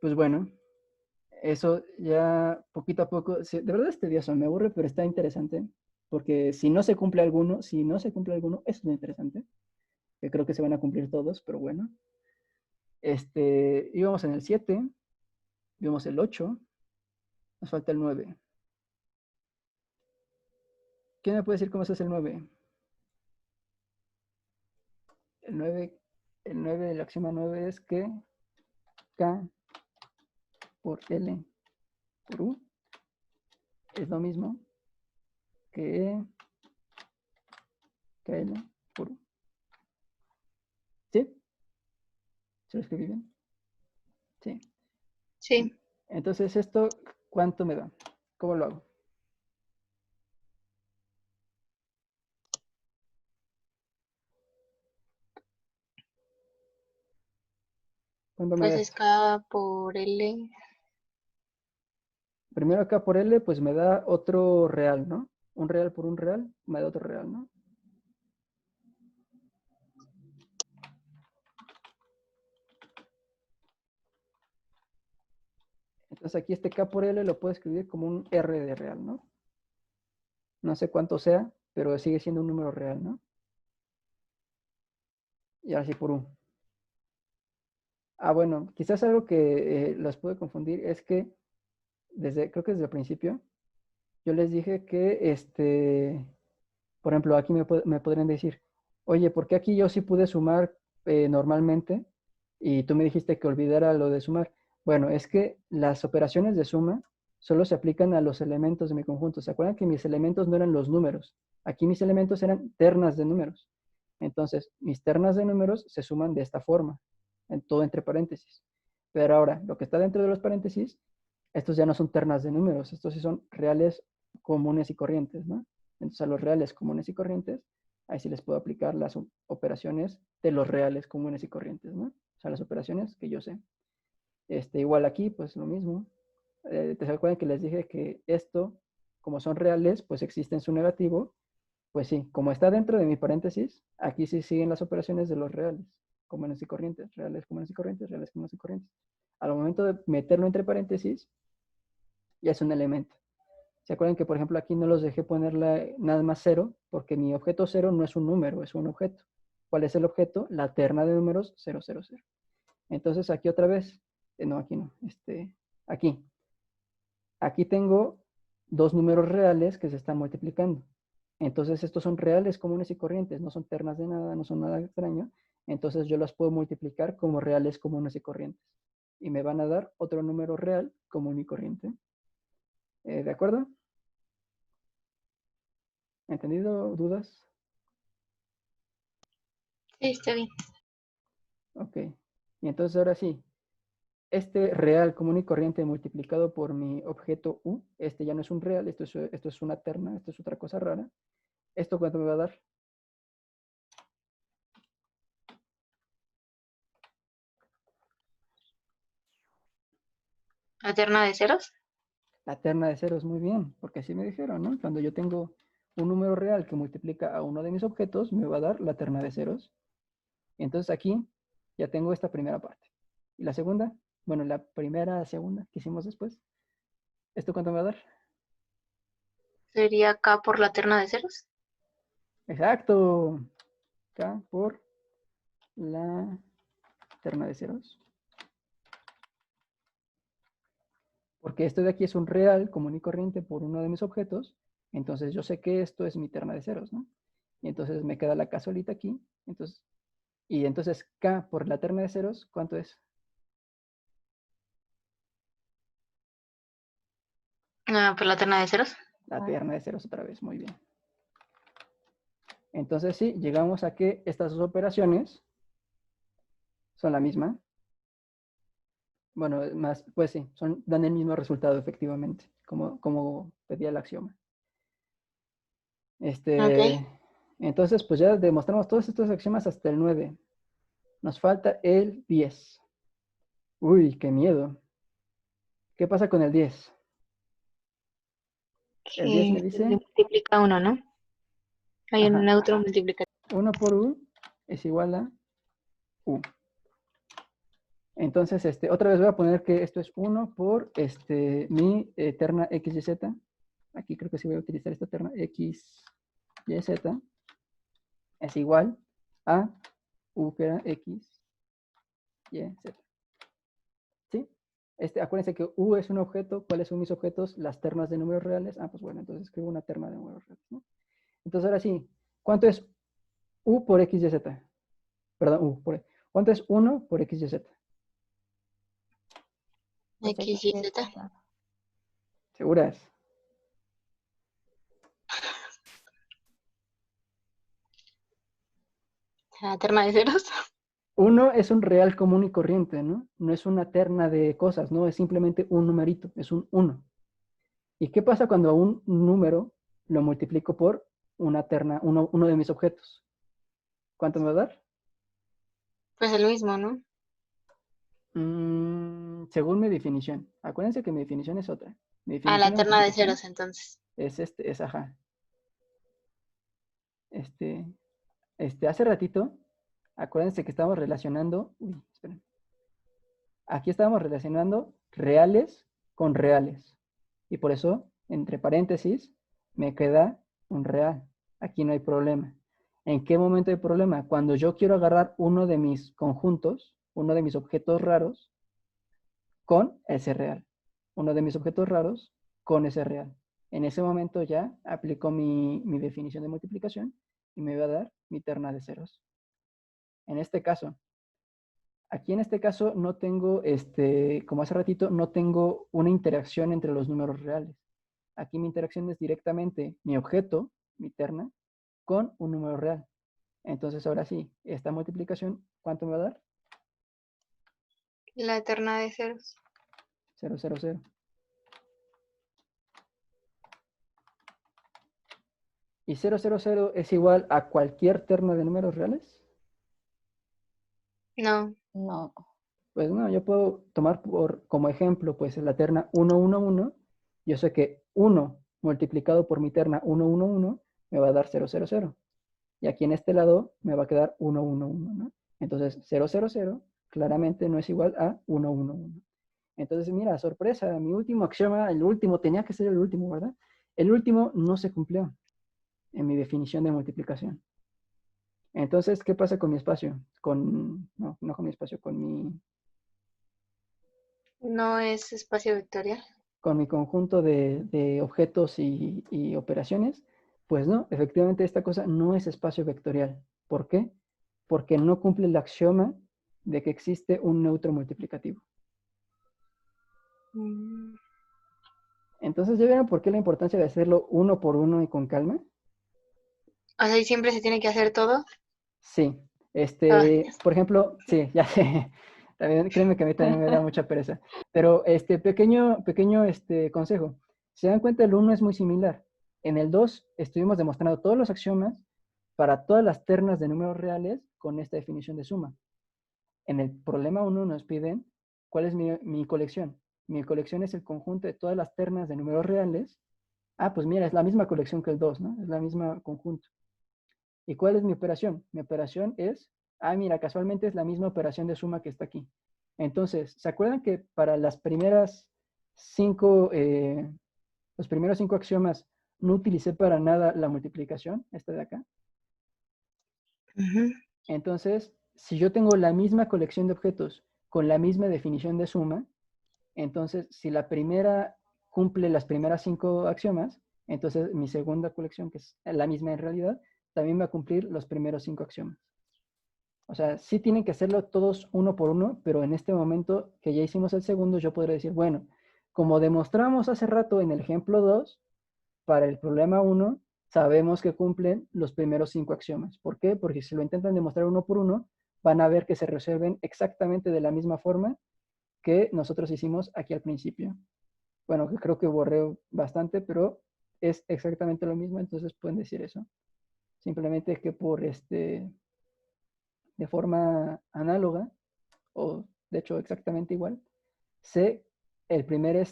Pues bueno, eso ya poquito a poco, de verdad es tedioso, me aburre, pero está interesante, porque si no se cumple alguno, eso es lo interesante, que creo que se van a cumplir todos, pero bueno. Íbamos en el 7, vimos el 8, nos falta el 9. ¿Quién me puede decir cómo se hace el 9? El 9, el 9 del axioma 9 es que K por L por U es lo mismo que KL por U. ¿Sí? ¿Se lo escribí bien? Sí. Sí. Entonces, ¿esto cuánto me da? ¿Cómo lo hago? ¿Cuánto me Pues da es esto? K por L. Primero acá por L, pues me da otro real, ¿no? Un real por un real, me da otro real, ¿no? Entonces aquí este K por L lo puedo escribir como un R de real, ¿no? No sé cuánto sea, pero sigue siendo un número real, ¿no? Y ahora sí por U. Bueno, quizás algo que los puede confundir es que creo que desde el principio, yo les dije que, por ejemplo, aquí me podrían decir, oye, ¿por qué aquí yo sí pude sumar normalmente y tú me dijiste que olvidara lo de sumar? Bueno, es que las operaciones de suma solo se aplican a los elementos de mi conjunto. ¿Se acuerdan que mis elementos no eran los números? Aquí mis elementos eran ternas de números. Entonces, mis ternas de números se suman de esta forma, en todo entre paréntesis. Pero ahora, lo que está dentro de los paréntesis estos ya no son ternas de números, estos sí son reales comunes y corrientes, ¿no? Entonces a los reales comunes y corrientes, ahí sí les puedo aplicar las operaciones de los reales comunes y corrientes, ¿no? O sea, las operaciones que yo sé. Igual aquí, pues lo mismo. ¿Te acuerdan que les dije que esto, como son reales, pues existe en su negativo? Pues sí, como está dentro de mi paréntesis, aquí sí siguen las operaciones de los reales, comunes y corrientes, reales, comunes y corrientes, reales, comunes y corrientes. Al momento de meterlo entre paréntesis, ya es un elemento. ¿Se acuerdan que, por ejemplo, aquí no los dejé ponerla nada más cero? Porque mi objeto cero no es un número, es un objeto. ¿Cuál es el objeto? La terna de números 0, 0, 0. Entonces, aquí otra vez, no, aquí no, aquí. Aquí tengo dos números reales que se están multiplicando. Entonces, estos son reales comunes y corrientes, no son ternas de nada, no son nada extraño. Entonces, yo las puedo multiplicar como reales comunes y corrientes. Y me van a dar otro número real común y corriente. ¿De acuerdo? ¿Entendido? ¿Dudas? Sí, está bien. Ok. Y entonces ahora sí, este real común y corriente multiplicado por mi objeto U, este ya no es un real, esto es una terna, esto es otra cosa rara. ¿Esto cuánto me va a dar? ¿La terna de ceros? La terna de ceros, muy bien, porque así me dijeron, ¿no? Cuando yo tengo un número real que multiplica a uno de mis objetos, me va a dar la terna de ceros. Entonces aquí ya tengo esta primera parte. Y la segunda, bueno, la primera, segunda que hicimos después, ¿esto cuánto me va a dar? ¿Sería acá por la terna de ceros? Exacto. K por la terna de ceros. Porque esto de aquí es un real común y corriente por uno de mis objetos, entonces yo sé que esto es mi terna de ceros, ¿no? Y entonces me queda la K solita aquí, entonces K por la terna de ceros, ¿cuánto es? Ah, por la terna de ceros. La terna de ceros otra vez, muy bien. Entonces sí, llegamos a que estas dos operaciones son la misma. Bueno, más, pues sí, dan el mismo resultado efectivamente, como pedía el axioma. Ok. Entonces, pues ya demostramos todos estos axiomas hasta el 9. Nos falta el 10. Uy, qué miedo. ¿Qué pasa con el 10? El 10 Que me se dice, multiplica uno, ¿no? Hay un ajá, neutro multiplicativo. 1 por U es igual a U. Entonces, otra vez voy a poner que esto es 1 por mi terna x y z. Aquí creo que sí voy a utilizar esta terna x, y, z. Es igual a U que era x, y, z. ¿Sí? Acuérdense que U es un objeto. ¿Cuáles son mis objetos? Las ternas de números reales. Ah, pues bueno, entonces escribo una terna de números reales, ¿no? Entonces, ahora sí, ¿cuánto es U por x, y, z? Perdón, ¿cuánto es 1 por x, y, z? Pues X, X, Y, Y, Z. Z. ¿Seguras? La terna de ceros. 1 es un real común y corriente, ¿no? No es una terna de cosas, ¿no? Es simplemente un numerito, es un 1. ¿Y qué pasa cuando a un número lo multiplico por una terna, uno de mis objetos? ¿Cuánto me va a dar? Pues el mismo, ¿no? Según mi definición. Acuérdense que mi definición es otra. Mi A la definición de terna de multiplicación ceros, entonces. es ajá. Este, hace ratito, acuérdense que estábamos relacionando, uy, esperen. Aquí estábamos relacionando reales con reales. Y por eso, entre paréntesis, me queda un real. Aquí no hay problema. ¿En qué momento hay problema? Cuando yo quiero agarrar uno de mis conjuntos, uno de mis objetos raros, con ese real. Uno de mis objetos raros con ese real. En ese momento ya aplico mi definición de multiplicación y me va a dar mi terna de ceros. En este caso, aquí en este caso no tengo, como hace ratito, no tengo una interacción entre los números reales. Aquí mi interacción es directamente mi objeto, mi terna, con un número real. Entonces ahora sí, esta multiplicación, ¿cuánto me va a dar? La terna de ceros. 0, 0, 0. ¿Y 000 es igual a cualquier terna de números reales? No. No. Pues no, yo puedo tomar como ejemplo pues la terna 1, 1, 1. Yo sé que 1 multiplicado por mi terna 1, 1, 1 me va a dar 000. Y aquí en este lado me va a quedar 1, 1, 1, ¿no? Entonces 000 claramente no es igual a 1, 1, 1. Entonces mira, sorpresa, mi último axioma, el último, tenía que ser el último, ¿verdad? El último no se cumplió en mi definición de multiplicación. Entonces, ¿qué pasa con mi espacio? No con mi espacio, No es espacio vectorial. con mi conjunto de objetos y operaciones. Pues no, efectivamente esta cosa no es espacio vectorial. ¿Por qué? Porque no cumple el axioma de que existe un neutro multiplicativo. Mm. Entonces, ¿ya vieron por qué la importancia de hacerlo uno por uno y con calma? O sea, ¿y siempre se tiene que hacer todo? Sí, Ah, por ejemplo, sí, ya sé, también, créeme que a mí también me da mucha pereza, pero pequeño consejo, si se dan cuenta el uno es muy similar. En el 2 estuvimos demostrando todos los axiomas para todas las ternas de números reales con esta definición de suma. En el problema uno nos piden cuál es mi colección. Mi colección es el conjunto de todas las ternas de números reales. Ah, pues mira, es la misma colección que el 2, ¿no? Es la misma conjunto. ¿Y cuál es mi operación? Mi operación es, mira, casualmente es la misma operación de suma que está aquí. Entonces, ¿se acuerdan que para las primeras los primeros 5 axiomas no utilicé para nada la multiplicación, esta de acá? ujú. Entonces, si yo tengo la misma colección de objetos con la misma definición de suma, entonces, si la primera cumple las primeras 5 axiomas, entonces mi segunda colección, que es la misma en realidad, también va a cumplir los primeros 5 axiomas. O sea, sí tienen que hacerlo todos uno por uno, pero en este momento que ya hicimos el segundo, yo podría decir, bueno, como demostramos hace rato en el ejemplo 2, para el problema 1, sabemos que cumplen los primeros 5 axiomas. ¿Por qué? Porque si lo intentan demostrar uno por uno, van a ver que se resuelven exactamente de la misma forma que nosotros hicimos aquí al principio. Bueno, creo que borré bastante, pero es exactamente lo mismo, entonces pueden decir eso. Simplemente que de forma análoga, o de hecho exactamente igual, sé el primer,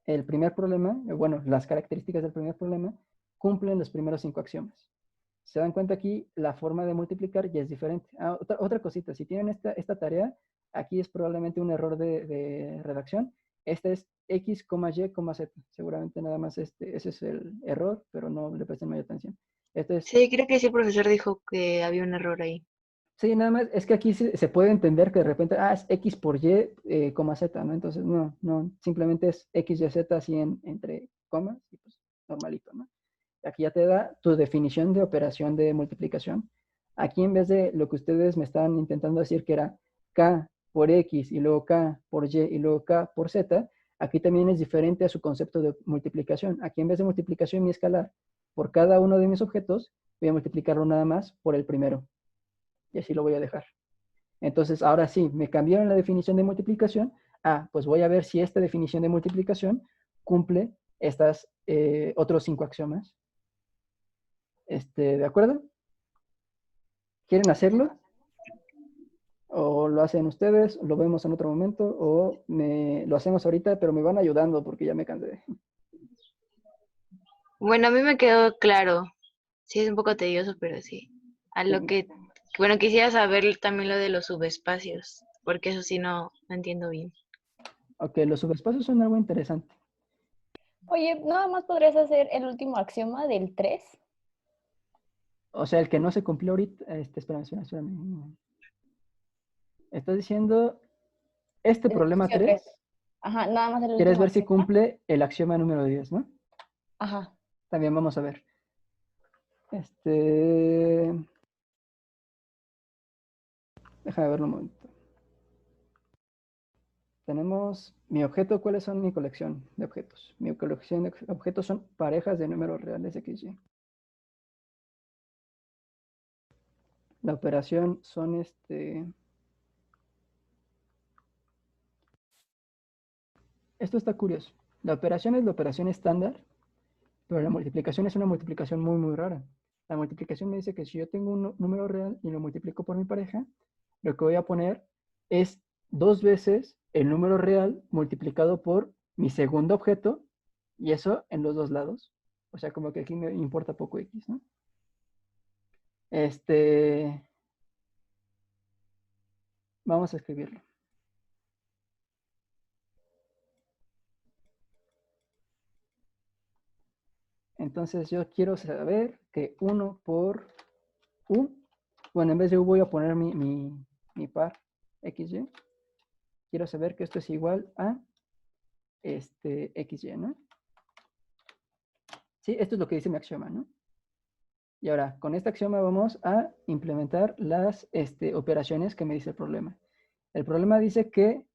el primer problema, bueno, las características del primer problema cumplen los primeros 5 axiomas. Se dan cuenta aquí, la forma de multiplicar ya es diferente. Otra cosita, si tienen esta tarea, aquí es probablemente un error de redacción. Este es x, y, z. Seguramente nada más ese es el error, pero no le presten mayor atención. Este es Sí, creo que sí, el profesor dijo que había un error ahí. Sí, nada más, es que aquí se puede entender que de repente, es X por Y, z, ¿no? Entonces, no, simplemente es X, Y, Z así entre comas y pues normalito, ¿no? Aquí ya te da tu definición de operación de multiplicación. Aquí en vez de lo que ustedes me están intentando decir que era K por X y luego K por Y y luego K por Z, aquí también es diferente a su concepto de multiplicación. Aquí en vez de multiplicación mi escalar por cada uno de mis objetos, voy a multiplicarlo nada más por el primero y así lo voy a dejar. Entonces, ahora sí, me cambiaron la definición de multiplicación. Pues voy a ver si esta definición de multiplicación cumple estas otros 5 axiomas. ¿De acuerdo? ¿Quieren hacerlo? ¿O lo hacen ustedes? ¿Lo vemos en otro momento? ¿O lo hacemos ahorita, pero me van ayudando porque ya me cansé? Bueno, a mí me quedó claro. Sí, es un poco tedioso, pero sí. A lo Sí. que, bueno, quisiera saber también lo de los subespacios, porque eso sí no entiendo bien. Ok, los subespacios son algo interesante. Oye, nada más podrías hacer el último axioma del 3. O sea, el que no se cumplió ahorita, espérame. Estás diciendo, este El problema ejercicio 3. 3. Ajá, nada más el ¿Quieres último ver si axioma. cumple el axioma número 10, no? Ajá. También vamos a ver. Este, Déjame verlo un momento. Tenemos mi objeto. ¿Cuáles son mi colección de objetos? Mi colección de objetos son parejas de números reales XY. La operación son Esto está curioso. La operación es la operación estándar Pero la multiplicación es una multiplicación muy, muy rara. La multiplicación me dice que si yo tengo un número real y lo multiplico por mi pareja, lo que voy a poner es 2 veces el número real multiplicado por mi segundo objeto, y eso en los dos lados. O sea, como que aquí me importa poco X, ¿no? Vamos a escribirlo. Entonces yo quiero saber que 1 por U, bueno, en vez de U voy a poner mi par XY. Quiero saber que esto es igual a XY, ¿no? Sí, esto es lo que dice mi axioma, ¿no? Y ahora, con este axioma vamos a implementar las operaciones que me dice el problema. El problema dice que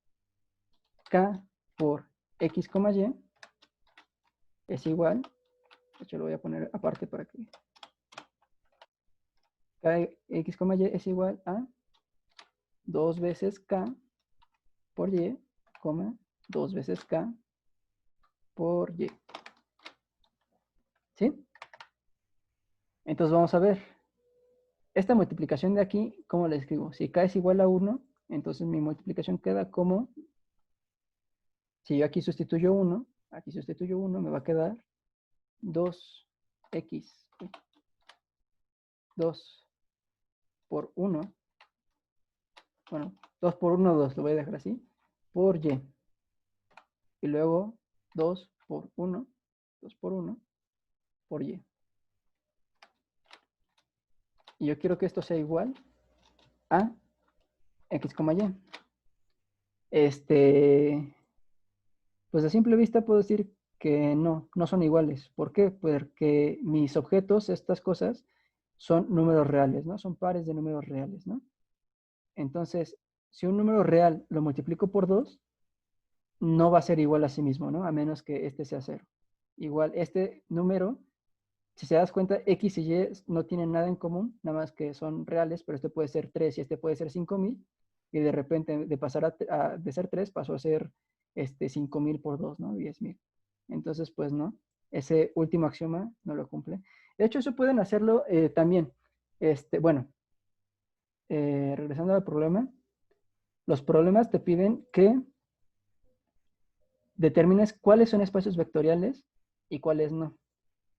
K por X, Y es igual, de hecho lo voy a poner aparte para que K, X, Y es igual a 2 veces K por Y, 2 veces K por Y. ¿Sí? Entonces vamos a ver. Esta multiplicación de aquí, ¿cómo la escribo? Si K es igual a 1, entonces mi multiplicación queda como, si yo aquí sustituyo 1, me va a quedar 2x, 2 por 1, bueno, 2 por 1, 2, lo voy a dejar así, por y. Y luego 2 por 1, 2 por 1, por y. Y yo quiero que esto sea igual a x, y. Pues a simple vista puedo decir que no son iguales. ¿Por qué? Porque mis objetos, estas cosas, son números reales, ¿no? Son pares de números reales, ¿no? Entonces, si un número real lo multiplico por 2, no va a ser igual a sí mismo, ¿no? A menos que este sea 0. Igual, este número, si se das cuenta, X y Y no tienen nada en común, nada más que son reales, pero este puede ser 3 y este puede ser 5000, y de repente de pasar de ser 3 pasó a ser 5000 por 2, ¿no? 10000. Entonces, pues no, ese último axioma no lo cumple. De hecho, eso pueden hacerlo también. Bueno, regresando al problema, los problemas te piden que determines cuáles son espacios vectoriales y cuáles no.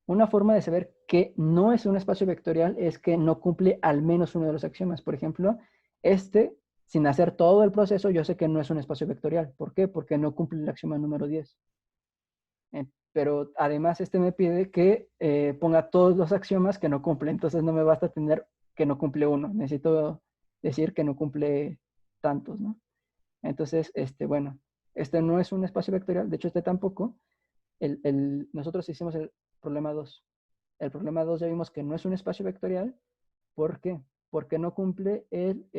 Una forma de saber que no es un espacio vectorial es que no cumple al menos uno de los axiomas. Por ejemplo, sin hacer todo el proceso, yo sé que no es un espacio vectorial. ¿Por qué? Porque no cumple el axioma número 10. Pero además me pide que ponga todos los axiomas que no cumple. Entonces no me basta tener que no cumple uno. Necesito decir que no cumple tantos, ¿no? Entonces, bueno, este no es un espacio vectorial. De hecho, este tampoco. Nosotros hicimos el problema 2. El problema 2 ya vimos que no es un espacio vectorial. ¿Por qué? Porque no cumple el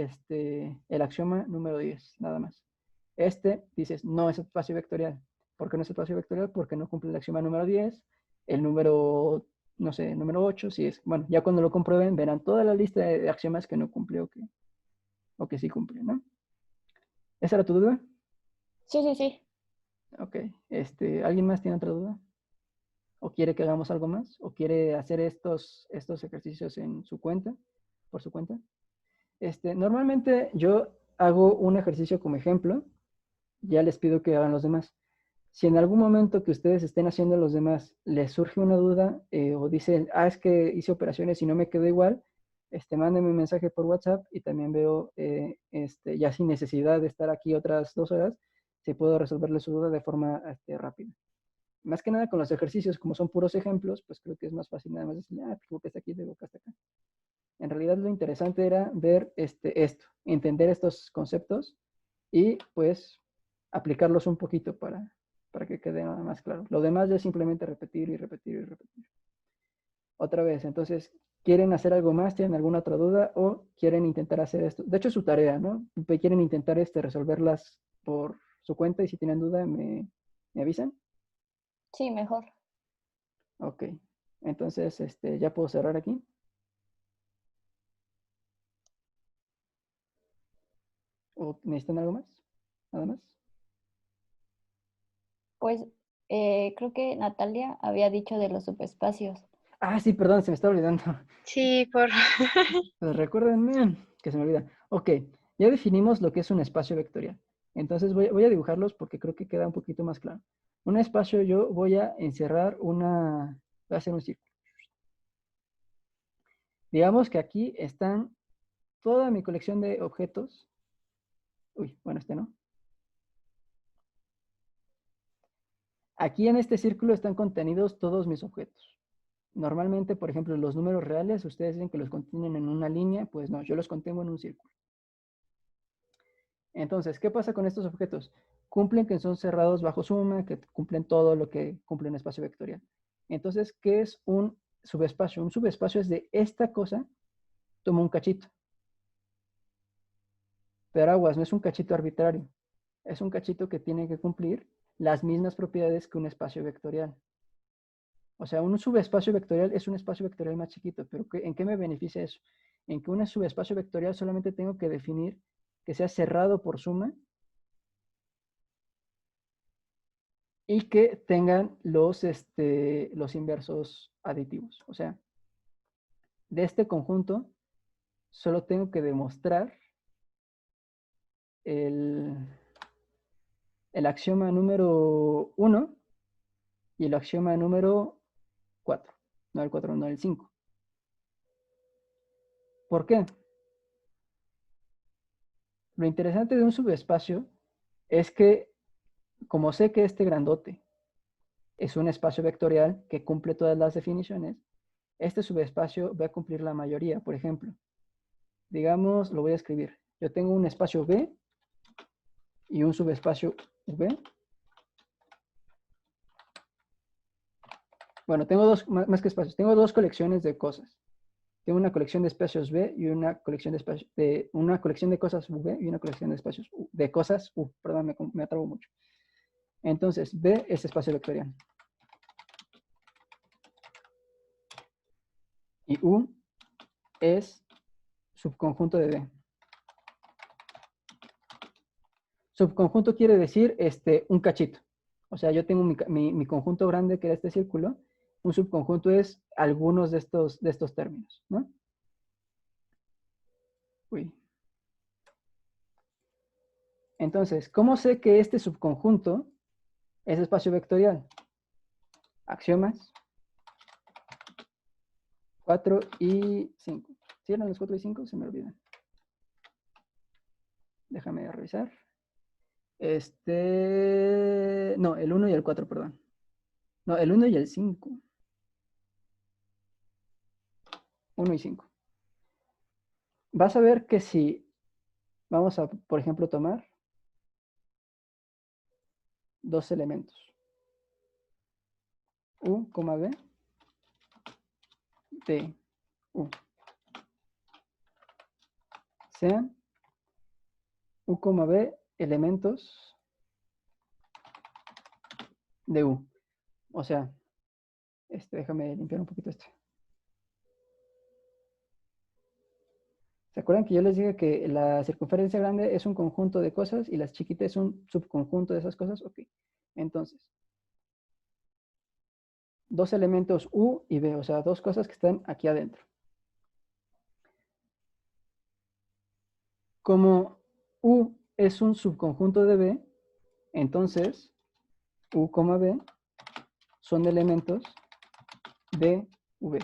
axioma número 10, nada más. Dices, no es espacio vectorial. ¿Por qué no es espacio vectorial? Porque no cumple el axioma número 10, el número, no sé, número 8, si es, bueno, ya cuando lo comprueben verán toda la lista de axiomas que no cumple o que sí cumple, ¿no? ¿Esa era tu duda? Sí, sí, sí. Ok, ¿alguien más tiene otra duda? ¿O quiere que hagamos algo más? ¿O quiere hacer estos ejercicios en su cuenta, por su cuenta? Normalmente yo hago un ejercicio como ejemplo, ya les pido que hagan los demás. Si en algún momento que ustedes estén haciendo los demás les surge una duda o dicen, es que hice operaciones y no me quedó igual, mándenme un mensaje por WhatsApp y también veo, ya sin necesidad de estar aquí otras 2 horas, si puedo resolverle su duda de forma rápida. Más que nada con los ejercicios, como son puros ejemplos, pues creo que es más fácil nada más decirle, te que está aquí, te que está acá. En realidad lo interesante era ver esto, entender estos conceptos y pues aplicarlos un poquito para que quede nada más claro. Lo demás ya es simplemente repetir y repetir y repetir. Otra vez, entonces, ¿quieren hacer algo más? ¿Tienen alguna otra duda? ¿O quieren intentar hacer esto? De hecho, es su tarea, ¿no? ¿Quieren intentar resolverlas por su cuenta? Y si tienen duda, me avisan. Sí, mejor. Ok. Entonces, ya puedo cerrar aquí. ¿O necesitan algo más? ¿Nada más? Pues Creo que Natalia había dicho de los subespacios. Ah, sí, perdón, se me está olvidando. Sí, por... Pues recuérdenme que se me olvida. Ok, ya definimos lo que es un espacio vectorial. Entonces voy a dibujarlos porque creo que queda un poquito más claro. Un espacio, yo voy a encerrar voy a hacer un círculo. Digamos que aquí están toda mi colección de objetos. Uy, bueno, este no. Aquí en este círculo están contenidos todos mis objetos. Normalmente, por ejemplo, los números reales, ustedes dicen que los contienen en una línea, pues no, yo los contengo en un círculo. Entonces, ¿qué pasa con estos objetos? Cumplen que son cerrados bajo suma, que cumplen todo lo que cumple un espacio vectorial. Entonces, ¿qué es un subespacio? Un subespacio es de esta cosa, tomo un cachito. Pero aguas, no es un cachito arbitrario. Es un cachito que tiene que cumplir las mismas propiedades que un espacio vectorial. O sea, un subespacio vectorial es un espacio vectorial más chiquito, pero ¿en qué me beneficia eso? En que un subespacio vectorial solamente tengo que definir que sea cerrado por suma y que tengan los inversos aditivos. O sea, de este conjunto solo tengo que demostrar el axioma número 1 y el axioma número 4. No el 4, no el 5. ¿Por qué? Lo interesante de un subespacio es que, como sé que este grandote es un espacio vectorial que cumple todas las definiciones, este subespacio va a cumplir la mayoría. Por ejemplo, digamos, lo voy a escribir. Yo tengo un espacio V y un subespacio V. Bueno, tengo dos, más que espacios, tengo dos colecciones de cosas. Tengo una colección de espacios V y una colección de espacios, una colección de cosas V y una colección de espacios U, de cosas U. Perdón, me atrabo mucho. Entonces, V es espacio vectorial. Y U es subconjunto de V. Subconjunto quiere decir un cachito. O sea, yo tengo mi conjunto grande que era este círculo. Un subconjunto es algunos de estos términos, ¿no? Uy. Entonces, ¿cómo sé que este subconjunto es espacio vectorial? Axiomas 4 y 5. ¿Sí eran los 4 y 5? Se me olvidan. Déjame revisar. No, el 1 y el 4, perdón. No, el 1 y el 5. 1 y 5. Vas a ver que si vamos a, por ejemplo, tomar dos elementos. U, B, de U. Sean U, B elementos de U. O sea, déjame limpiar un poquito esto. ¿Se acuerdan que yo les dije que la circunferencia grande es un conjunto de cosas y las chiquitas es un subconjunto de esas cosas? Ok. Entonces, dos elementos U y B, o sea, dos cosas que están aquí adentro. Como U es un subconjunto de B, entonces U, B son elementos de V.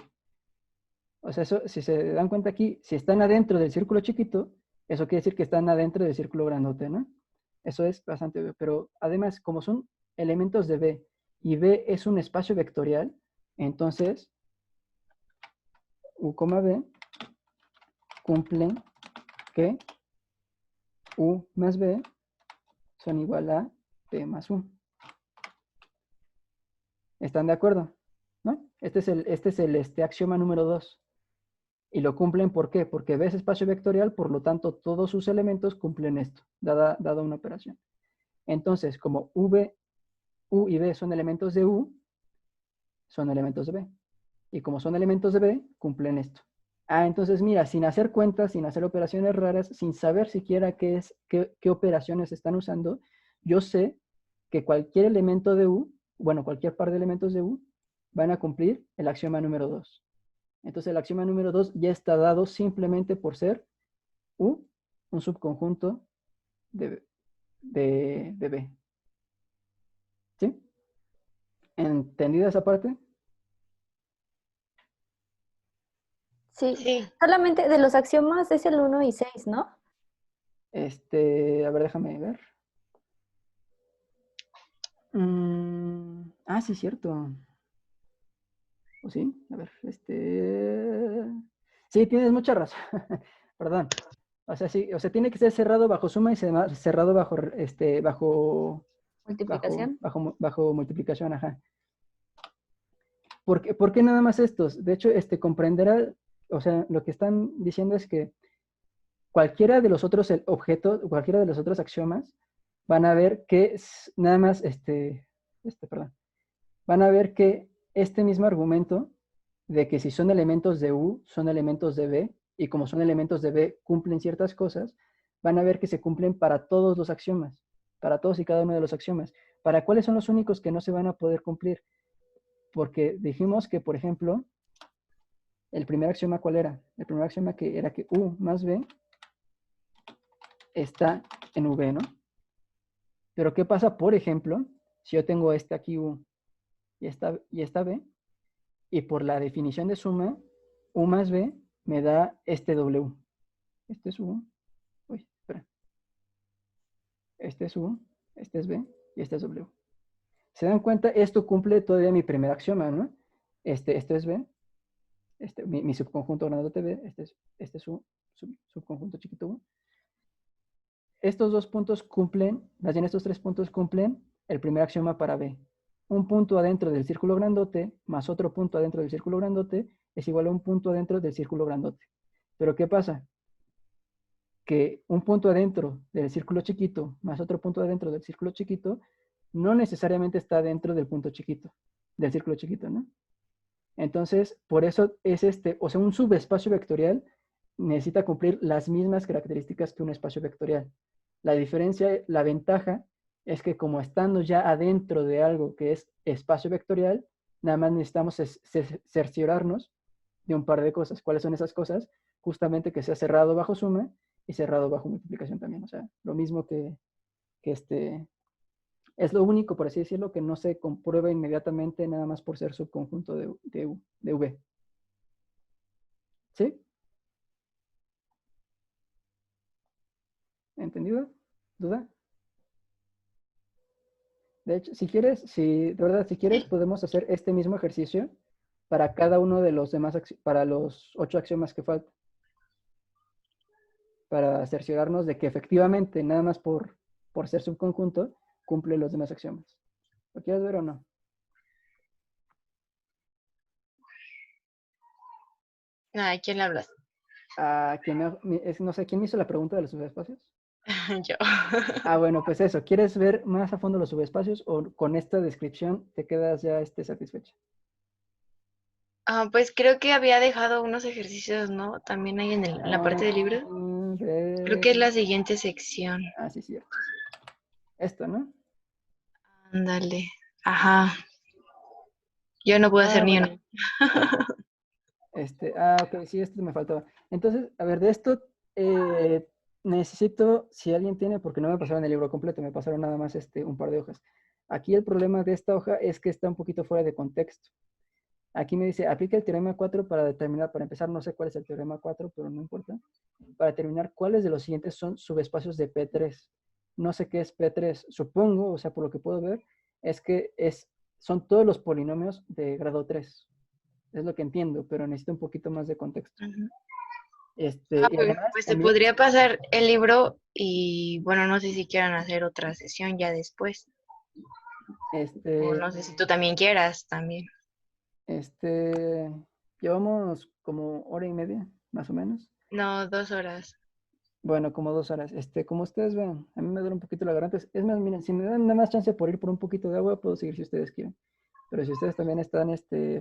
O sea, eso, si se dan cuenta aquí, si están adentro del círculo chiquito, eso quiere decir que están adentro del círculo grandote, ¿no? Eso es bastante obvio. Pero además, como son elementos de B y B es un espacio vectorial, entonces U, B cumplen que U más B son igual a B más U. ¿Están de acuerdo? ¿No? Este es el axioma número 2. Y lo cumplen, ¿por qué? Porque B es espacio vectorial, por lo tanto, todos sus elementos cumplen esto, dada una operación. Entonces, como V, U y B son elementos de U, son elementos de B. Y como son elementos de B, cumplen esto. Ah, entonces mira, sin hacer cuentas, sin hacer operaciones raras, sin saber siquiera qué operaciones están usando, yo sé que cualquier elemento de U bueno, cualquier par de elementos de U, van a cumplir el axioma número 2. Entonces el axioma número 2 ya está dado simplemente por ser U, un subconjunto de B. ¿Sí? ¿Entendida esa parte? Sí, Sí. solamente de los axiomas es el 1 y 6, ¿no? A ver, déjame ver. Sí, cierto. ¿O sí? A ver, Sí, tienes mucha razón. Perdón. O sea, sí, o sea, tiene que ser cerrado bajo suma y cerrado Multiplicación. bajo multiplicación, ajá. ¿Por qué nada más estos? De hecho, comprenderá, o sea, lo que están diciendo es que cualquiera de los otros objetos, cualquiera de los otros axiomas, van a ver que nada más, perdón, van a ver que este mismo argumento de que si son elementos de U, son elementos de B, y como son elementos de B, cumplen ciertas cosas, van a ver que se cumplen para todos los axiomas, para todos y cada uno de los axiomas. ¿Para cuáles son los únicos que no se van a poder cumplir? Porque dijimos que, por ejemplo, el primer axioma, ¿cuál era? El primer axioma que era que U más B está en V, ¿no? Pero ¿qué pasa, por ejemplo, si yo tengo aquí U y esta B, y por la definición de suma, U más B me da este W. Este es U. Uy, espera. Este es U, este es B y este es W. ¿Se dan cuenta? Esto cumple todavía mi primer axioma, ¿no? Este es B, mi subconjunto grandote B, este es U, subconjunto chiquito U. Estos dos puntos cumplen, más bien estos tres puntos cumplen el primer axioma para B. Un punto adentro del círculo grandote más otro punto adentro del círculo grandote es igual a un punto adentro del círculo grandote. Pero ¿qué pasa? Que un punto adentro del círculo chiquito más otro punto adentro del círculo chiquito no necesariamente está dentro del punto chiquito, del círculo chiquito, ¿no? Entonces, por eso es o sea, un subespacio vectorial necesita cumplir las mismas características que un espacio vectorial. La diferencia, la ventaja es que como estando ya adentro de algo que es espacio vectorial, nada más necesitamos cerciorarnos de un par de cosas. ¿Cuáles son esas cosas? Justamente que sea cerrado bajo suma y cerrado bajo multiplicación también. O sea, lo mismo que es lo único, por así decirlo, que no se comprueba inmediatamente nada más por ser subconjunto de V. ¿Sí? ¿Entendido? ¿Duda? De hecho, si quieres, de verdad, si quieres, podemos hacer este mismo ejercicio para cada uno de los demás, para los 8 axiomas que faltan. Para cerciorarnos de que efectivamente, nada más por ser subconjunto, cumple los demás axiomas. ¿Lo quieres ver o no? Ay, ¿quién le hablas? No sé, ¿quién me hizo la pregunta de los subespacios? Yo. Bueno, pues eso. ¿Quieres ver más a fondo los subespacios o con esta descripción te quedas ya satisfecha? Pues creo que había dejado unos ejercicios, ¿no? También ahí en la parte del libro. Creo que es la siguiente sección. Sí, cierto. Esto, ¿no? Ándale. Ajá. Yo no puedo hacer ni Bueno. uno. Ok, sí, esto me faltaba. Entonces, a ver, de esto necesito, si alguien tiene, porque no me pasaron el libro completo, me pasaron nada más un par de hojas. Aquí el problema de esta hoja es que está un poquito fuera de contexto. Aquí me dice, aplica el teorema 4 para determinar, para empezar, no sé cuál es el teorema 4, pero no importa, para determinar cuáles de los siguientes son subespacios de P3. No sé qué es P3, supongo, o sea, por lo que puedo ver, es que son todos los polinomios de grado 3. Es lo que entiendo, pero necesito un poquito más de contexto. Y además, Pues te podría pasar el libro y bueno, no sé si quieran hacer otra sesión ya después. O no sé si tú también quieras también. Llevamos como hora y media, más o menos. No, 2 horas. Bueno, como 2 horas. Como ustedes ven, a mí me duele un poquito la garganta. Es más, miren, si me dan nada más chance por ir por un poquito de agua, puedo seguir si ustedes quieren. Pero si ustedes también están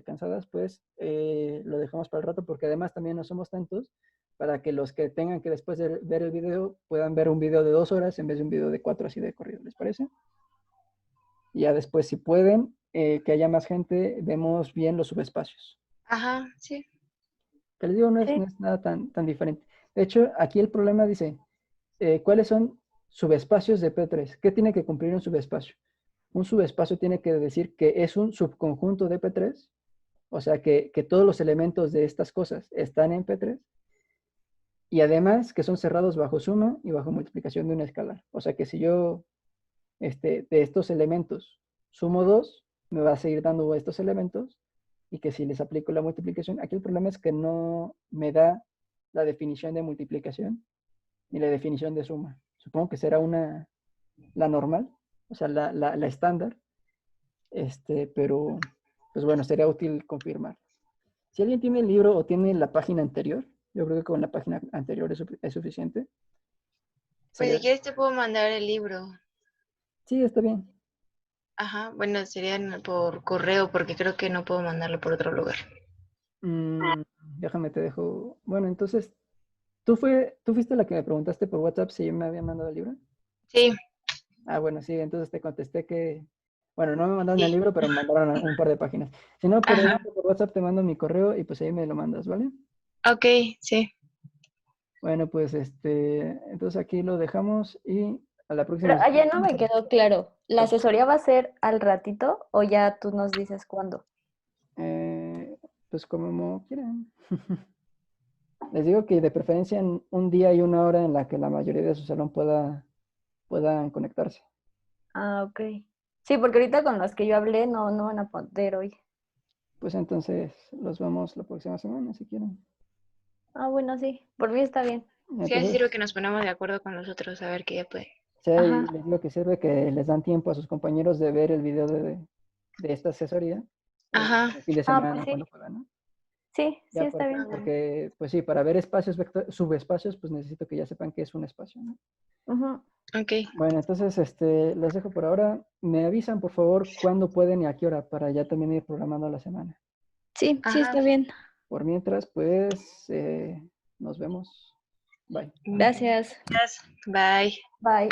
cansadas, pues lo dejamos para el rato, porque además también no somos tantos, para que los que tengan que después de ver el video, puedan ver un video de 2 horas en vez de un video de 4 así de corrido, ¿les parece? Y ya después, si pueden, que haya más gente, vemos bien los subespacios. Ajá, sí. Que les digo, Sí. no es nada tan diferente. De hecho, aquí el problema dice, ¿cuáles son subespacios de P3? ¿Qué tiene que cumplir un subespacio? Un subespacio tiene que decir que es un subconjunto de P3, o sea, que todos los elementos de estas cosas están en P3, y además que son cerrados bajo suma y bajo multiplicación de una escalar. O sea, que si yo de estos elementos sumo 2, me va a seguir dando estos elementos, y que si les aplico la multiplicación, aquí el problema es que no me da la definición de multiplicación ni la definición de suma. Supongo que será la normal, o sea, la estándar, pero pues bueno, sería útil confirmar. Si alguien tiene el libro o tiene la página anterior, yo creo que con la página anterior es suficiente. Pues si Sería, quieres te puedo mandar el libro. sí, está bien. Ajá, bueno, sería por correo porque creo que no puedo mandarlo por otro lugar. Mm, déjame, te dejo. Bueno, entonces, ¿tú fuiste la que me preguntaste por WhatsApp si yo me había mandado el libro? Sí, Ah, bueno, sí, entonces te contesté que, bueno, no me mandaron el sí. libro, pero me mandaron un par de páginas. Si no, Ajá. por WhatsApp te mando mi correo y pues ahí me lo mandas, ¿vale? Ok, sí. Bueno, pues entonces aquí lo dejamos y a la Pero próxima. ayer no me quedó claro. ¿La asesoría va a ser al ratito o ya tú nos dices cuándo? Eh, pues como quieran. Les digo que de preferencia en un día y una hora en la que la mayoría de su salón puedan conectarse. Ah, ok. Sí, porque ahorita con los que yo hablé no van a poder hoy. Pues entonces los vemos la próxima semana si quieren. Ah, bueno, sí. Por mí está bien. Sí, así sirve que Entonces, nos ponemos de acuerdo con los otros a ver qué ya puede. sí, y Ajá. les digo que sirve que les dan tiempo a sus compañeros de ver el video de esta asesoría Ajá. el fin de Ah, pues semana, sí. cuando puedan, ¿no? Sí, sí Ya, está bien. porque, pues sí, para ver espacios, subespacios, pues necesito que ya sepan que es un espacio, ¿no? Ujú. Ok. Bueno, entonces, los dejo por ahora. Me avisan, por favor, cuándo pueden y a qué hora, para ya también ir programando la semana. Sí, sí, Ajá. está bien. Por mientras, pues, nos vemos. Bye. Gracias. Gracias. Bye. Bye.